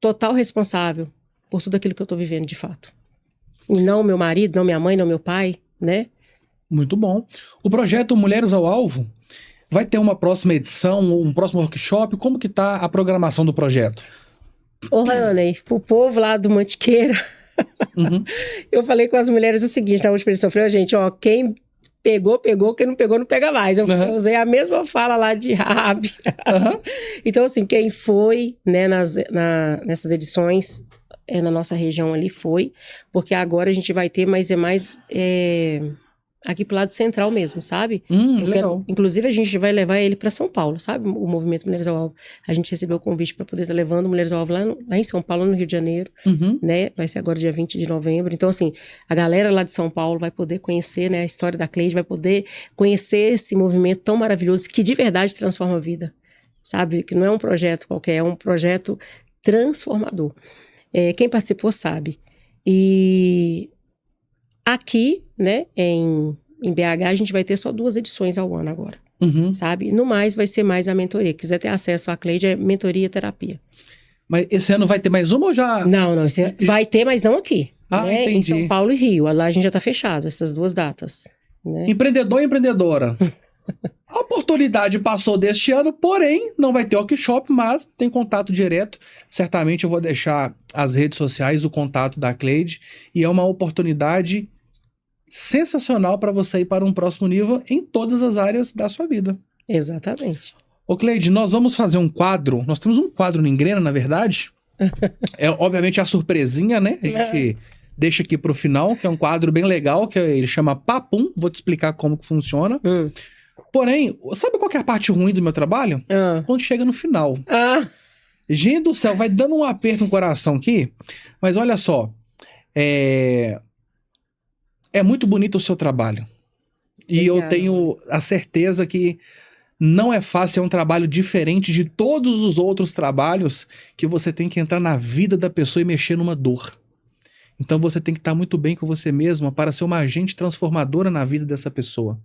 Speaker 2: total responsável por tudo aquilo que eu tô vivendo de fato. E não meu marido, não minha mãe, não meu pai, né?
Speaker 1: Muito bom. O projeto Mulheres ao Alvo vai ter uma próxima edição, um próximo workshop? Como que tá a programação do projeto?
Speaker 2: Ô, Rani, pro povo lá do Mantiqueira, eu falei com as mulheres o seguinte na última edição, eu falei, gente, ó, quem pegou, quem não pegou, não pega mais. Eu usei a mesma fala lá de Rabi. Então, assim, quem foi, né, nessas edições, na nossa região ali foi, porque agora a gente vai ter, mas aqui pro lado central mesmo, sabe?
Speaker 1: Legal.
Speaker 2: Inclusive, a gente vai levar ele para São Paulo, sabe? O movimento Mulheres ao Alvo. A gente recebeu o convite para poder estar levando Mulheres ao Alvo lá em São Paulo, no Rio de Janeiro, né? Vai ser agora dia 20 de novembro. Então, assim, a galera lá de São Paulo vai poder conhecer, né, a história da Cleide, vai poder conhecer esse movimento tão maravilhoso que de verdade transforma a vida, sabe? Que não é um projeto qualquer, é um projeto transformador. Quem participou sabe. E aqui, né, em BH, a gente vai ter só 2 edições ao ano agora, sabe? No mais, vai ser mais a mentoria. Quiser ter acesso à Cleide, é mentoria e terapia.
Speaker 1: Mas esse ano vai ter mais uma ou já...
Speaker 2: Não, vai ter, mas não aqui. Né?
Speaker 1: Entendi.
Speaker 2: Em São Paulo e Rio. Lá a gente já tá fechado, essas 2 datas. Né?
Speaker 1: Empreendedor e empreendedora. A oportunidade passou deste ano, porém, não vai ter workshop, mas tem contato direto. Certamente eu vou deixar as redes sociais, o contato da Cleide, e é uma oportunidade sensacional para você ir para um próximo nível em todas as áreas da sua vida.
Speaker 2: Exatamente.
Speaker 1: Ô Cleide, nós vamos fazer um quadro, nós temos um quadro no Engrena, na verdade. Obviamente a surpresinha, né? A gente deixa aqui pro final, que é um quadro bem legal, que ele chama Papum, vou te explicar como que funciona. Porém, sabe qual que é a parte ruim do meu trabalho? Quando chega no final. Gente do céu, vai dando um aperto no coração aqui, mas olha só, é muito bonito o seu trabalho. E eu tenho a certeza que não é fácil, é um trabalho diferente de todos os outros trabalhos que você tem que entrar na vida da pessoa e mexer numa dor. Então você tem que estar muito bem com você mesma para ser uma agente transformadora na vida dessa pessoa.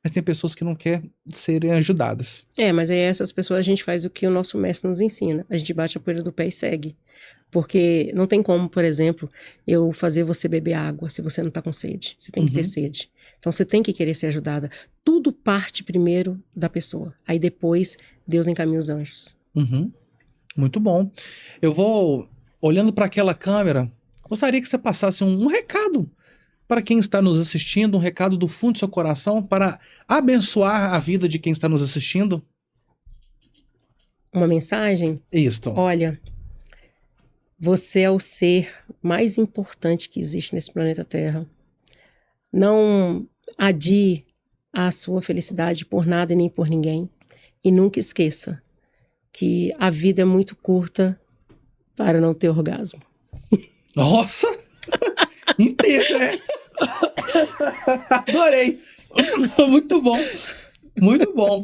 Speaker 1: Mas tem pessoas que não querem serem ajudadas.
Speaker 2: Mas aí essas pessoas a gente faz o que o nosso mestre nos ensina. A gente bate a poeira do pé e segue. Porque não tem como, por exemplo, eu fazer você beber água se você não tá com sede. Você tem que ter sede. Então você tem que querer ser ajudada. Tudo parte primeiro da pessoa. Aí depois Deus encaminha os anjos.
Speaker 1: Muito bom. Eu vou, olhando para aquela câmera, gostaria que você passasse um recado para quem está nos assistindo, um recado do fundo do seu coração para abençoar a vida de quem está nos assistindo.
Speaker 2: Uma mensagem?
Speaker 1: Isto.
Speaker 2: Olha, você é o ser mais importante que existe nesse planeta Terra. Não adie a sua felicidade por nada e nem por ninguém. E nunca esqueça que a vida é muito curta para não ter orgasmo.
Speaker 1: Nossa! Inteiro, né? Adorei! Muito bom. Muito bom.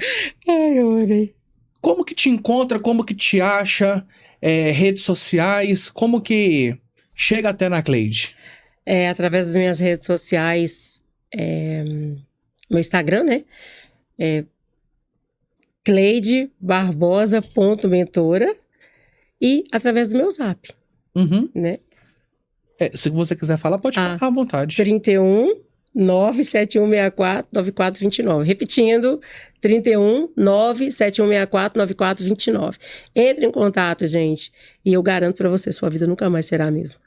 Speaker 2: Ai, eu orei.
Speaker 1: Como que te encontra? Como que te acha? Redes sociais? Como que chega até na Cleide?
Speaker 2: Através das minhas redes sociais, meu Instagram, né? cleidebarbosa.mentora e através do meu Zap, né?
Speaker 1: Se você quiser falar, pode falar à vontade.
Speaker 2: 31 97164 9429. Repetindo, 31 97164 9429. Entre em contato, gente, e eu garanto pra você, sua vida nunca mais será a mesma.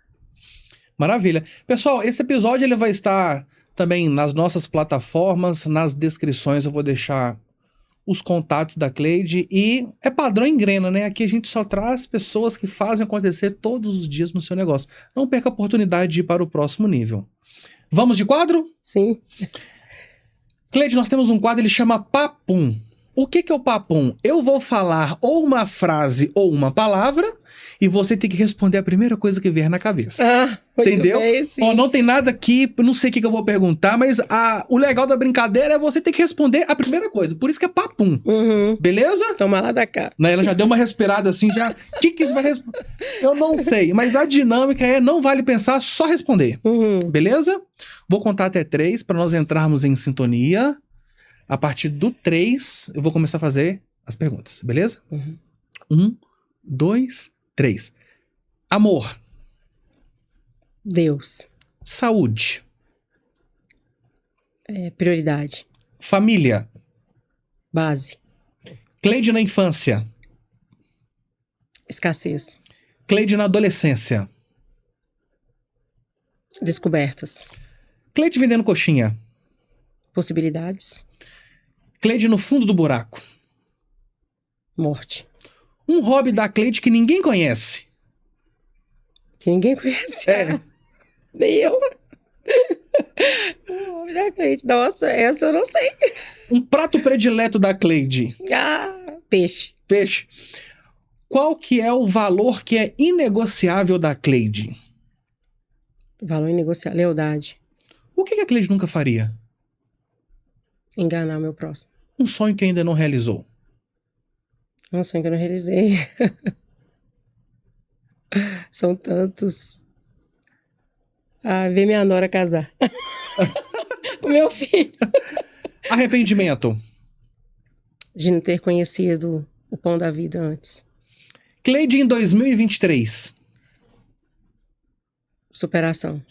Speaker 1: Maravilha. Pessoal, esse episódio ele vai estar também nas nossas plataformas, nas descrições eu vou deixar os contatos da Cleide e é padrão engrena, né? Aqui a gente só traz pessoas que fazem acontecer todos os dias no seu negócio. Não perca a oportunidade de ir para o próximo nível. Vamos de quadro?
Speaker 2: Sim.
Speaker 1: Cleide, nós temos um quadro, ele chama Papum. O que é o Papum? Eu vou falar ou uma frase ou uma palavra e você tem que responder a primeira coisa que vier na cabeça. Entendeu?
Speaker 2: Bem, sim.
Speaker 1: Não tem nada aqui, não sei o que eu vou perguntar, mas o legal da brincadeira é você ter que responder a primeira coisa. Por isso que é Papum. Beleza?
Speaker 2: Toma lá da cá.
Speaker 1: Ela já deu uma respirada assim, já. O que você vai responder? Eu não sei, mas a dinâmica não vale pensar, só responder. Beleza? Vou contar até 3 para nós entrarmos em sintonia. A partir do 3, eu vou começar a fazer as perguntas, beleza? 1, 2, 3. Amor.
Speaker 2: Deus.
Speaker 1: Saúde.
Speaker 2: Prioridade.
Speaker 1: Família.
Speaker 2: Base.
Speaker 1: Cleide na infância.
Speaker 2: Escassez.
Speaker 1: Cleide na adolescência.
Speaker 2: Descobertas.
Speaker 1: Cleide vendendo coxinha.
Speaker 2: Possibilidades.
Speaker 1: Cleide no fundo do buraco.
Speaker 2: Morte.
Speaker 1: Um hobby da Cleide que ninguém conhece.
Speaker 2: Que ninguém conhece. Nem eu. O hobby da Cleide. Nossa, essa eu não sei.
Speaker 1: Um prato predileto da Cleide.
Speaker 2: Peixe.
Speaker 1: Peixe. Qual que é o valor que é inegociável da Cleide?
Speaker 2: Valor inegociável. Lealdade.
Speaker 1: O que a Cleide nunca faria?
Speaker 2: Enganar o meu próximo.
Speaker 1: Um sonho que ainda não realizou.
Speaker 2: Um sonho que eu não realizei. São tantos. Ver minha nora casar. O meu filho.
Speaker 1: Arrependimento.
Speaker 2: De não ter conhecido o pão da vida antes.
Speaker 1: Cleide em 2023.
Speaker 2: Superação.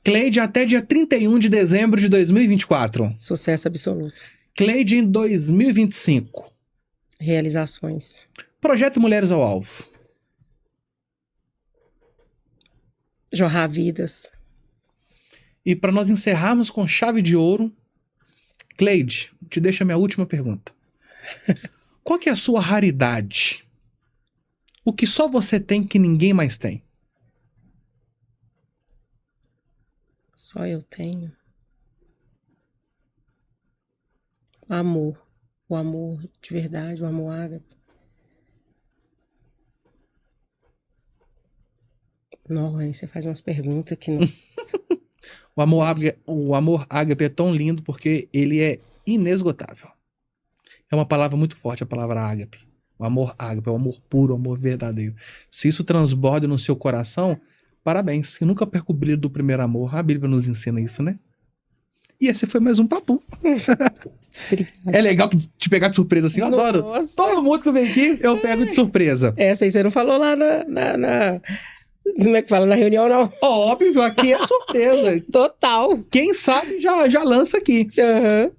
Speaker 1: Cleide até dia 31 de dezembro de 2024.
Speaker 2: Sucesso absoluto.
Speaker 1: Cleide em 2025.
Speaker 2: Realizações.
Speaker 1: Projeto Mulheres ao Alvo.
Speaker 2: Jorrar vidas.
Speaker 1: E para nós encerrarmos com chave de ouro, Cleide, te deixo a minha última pergunta. Qual que é a sua raridade? O que só você tem que ninguém mais tem?
Speaker 2: Só eu tenho. Amor. O amor de verdade, o amor ágape. Não, aí você faz umas perguntas que não...
Speaker 1: O amor ágape é tão lindo porque ele é inesgotável. É uma palavra muito forte, a palavra ágape. O amor ágape é o amor puro, o amor verdadeiro. Se isso transborda no seu coração, Parabéns. Eu nunca perco o brilho do primeiro amor. A Bíblia nos ensina isso, né? E esse foi mais um papo. É legal te pegar de surpresa assim, eu adoro.
Speaker 2: Nossa.
Speaker 1: Todo mundo que vem aqui, eu pego de surpresa.
Speaker 2: Essa aí você não falou lá como é que fala? Na reunião, não.
Speaker 1: Óbvio, aqui é surpresa.
Speaker 2: Total.
Speaker 1: Quem sabe já lança aqui.
Speaker 2: Aham.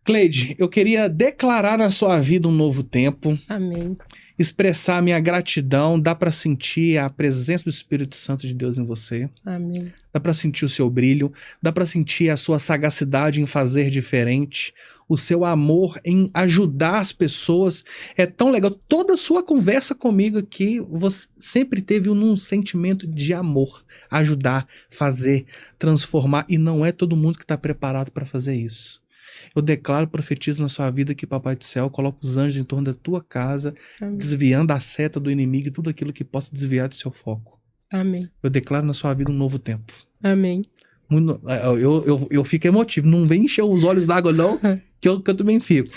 Speaker 1: Cleide, eu queria declarar na sua vida um novo tempo.
Speaker 2: Amém.
Speaker 1: Expressar minha gratidão. Dá pra sentir a presença do Espírito Santo de Deus em você.
Speaker 2: Amém.
Speaker 1: Dá pra sentir o seu brilho. Dá pra sentir a sua sagacidade em fazer diferente. O seu amor em ajudar as pessoas. É tão legal. Toda a sua conversa comigo aqui, você sempre teve um sentimento de amor. Ajudar, fazer, transformar. E não é todo mundo que tá preparado pra fazer isso. Eu declaro, profetizo na sua vida que Papai do Céu coloca os anjos em torno da tua casa,
Speaker 2: Amém.
Speaker 1: desviando a seta do inimigo e tudo aquilo que possa desviar do seu foco.
Speaker 2: Amém.
Speaker 1: Eu declaro na sua vida um novo tempo.
Speaker 2: Amém.
Speaker 1: Eu fico emotivo. Não vem encher os olhos d'água, não, que eu também fico.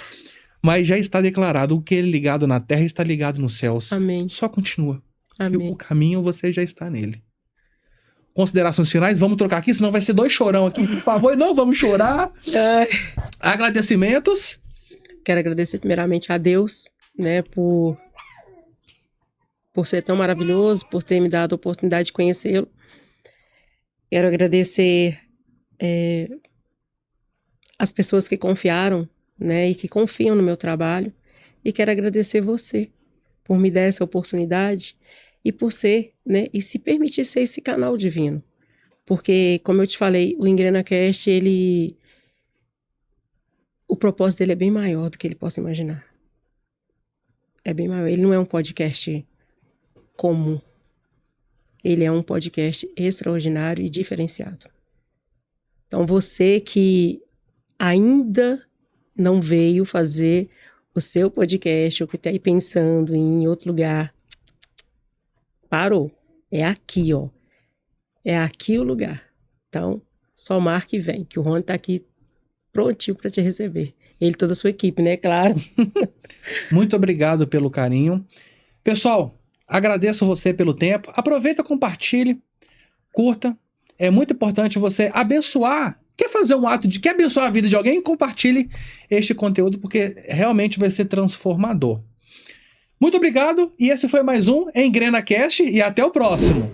Speaker 1: Mas já está declarado. O que é ligado na terra está ligado nos céus.
Speaker 2: Amém.
Speaker 1: Só continua.
Speaker 2: Amém.
Speaker 1: O caminho você já está nele. Considerações finais, vamos trocar aqui, senão vai ser 2 chorão aqui, por favor. Não vamos chorar.
Speaker 2: Ai.
Speaker 1: Agradecimentos.
Speaker 2: Quero agradecer primeiramente a Deus, né, por ser tão maravilhoso, por ter me dado a oportunidade de conhecê-lo. Quero agradecer as pessoas que confiaram, né, e que confiam no meu trabalho. E quero agradecer você por me dar essa oportunidade e por ser, né, e se permitir ser esse canal divino. Porque, como eu te falei, o EngrenaCast, o propósito dele é bem maior do que ele possa imaginar. É bem maior. Ele não é um podcast comum. Ele é um podcast extraordinário e diferenciado. Então, você que ainda não veio fazer o seu podcast, ou que está aí pensando em outro lugar, parou. É aqui, ó. É aqui o lugar. Então, só marca e vem, que o Rony tá aqui prontinho para te receber. Ele e toda a sua equipe, né? Claro.
Speaker 1: Muito obrigado pelo carinho. Pessoal, agradeço você pelo tempo. Aproveita, compartilhe, curta. É muito importante você abençoar. Quer fazer um ato quer abençoar a vida de alguém? Compartilhe este conteúdo, porque realmente vai ser transformador. Muito obrigado, e esse foi mais um EngrenaCast, e até o próximo.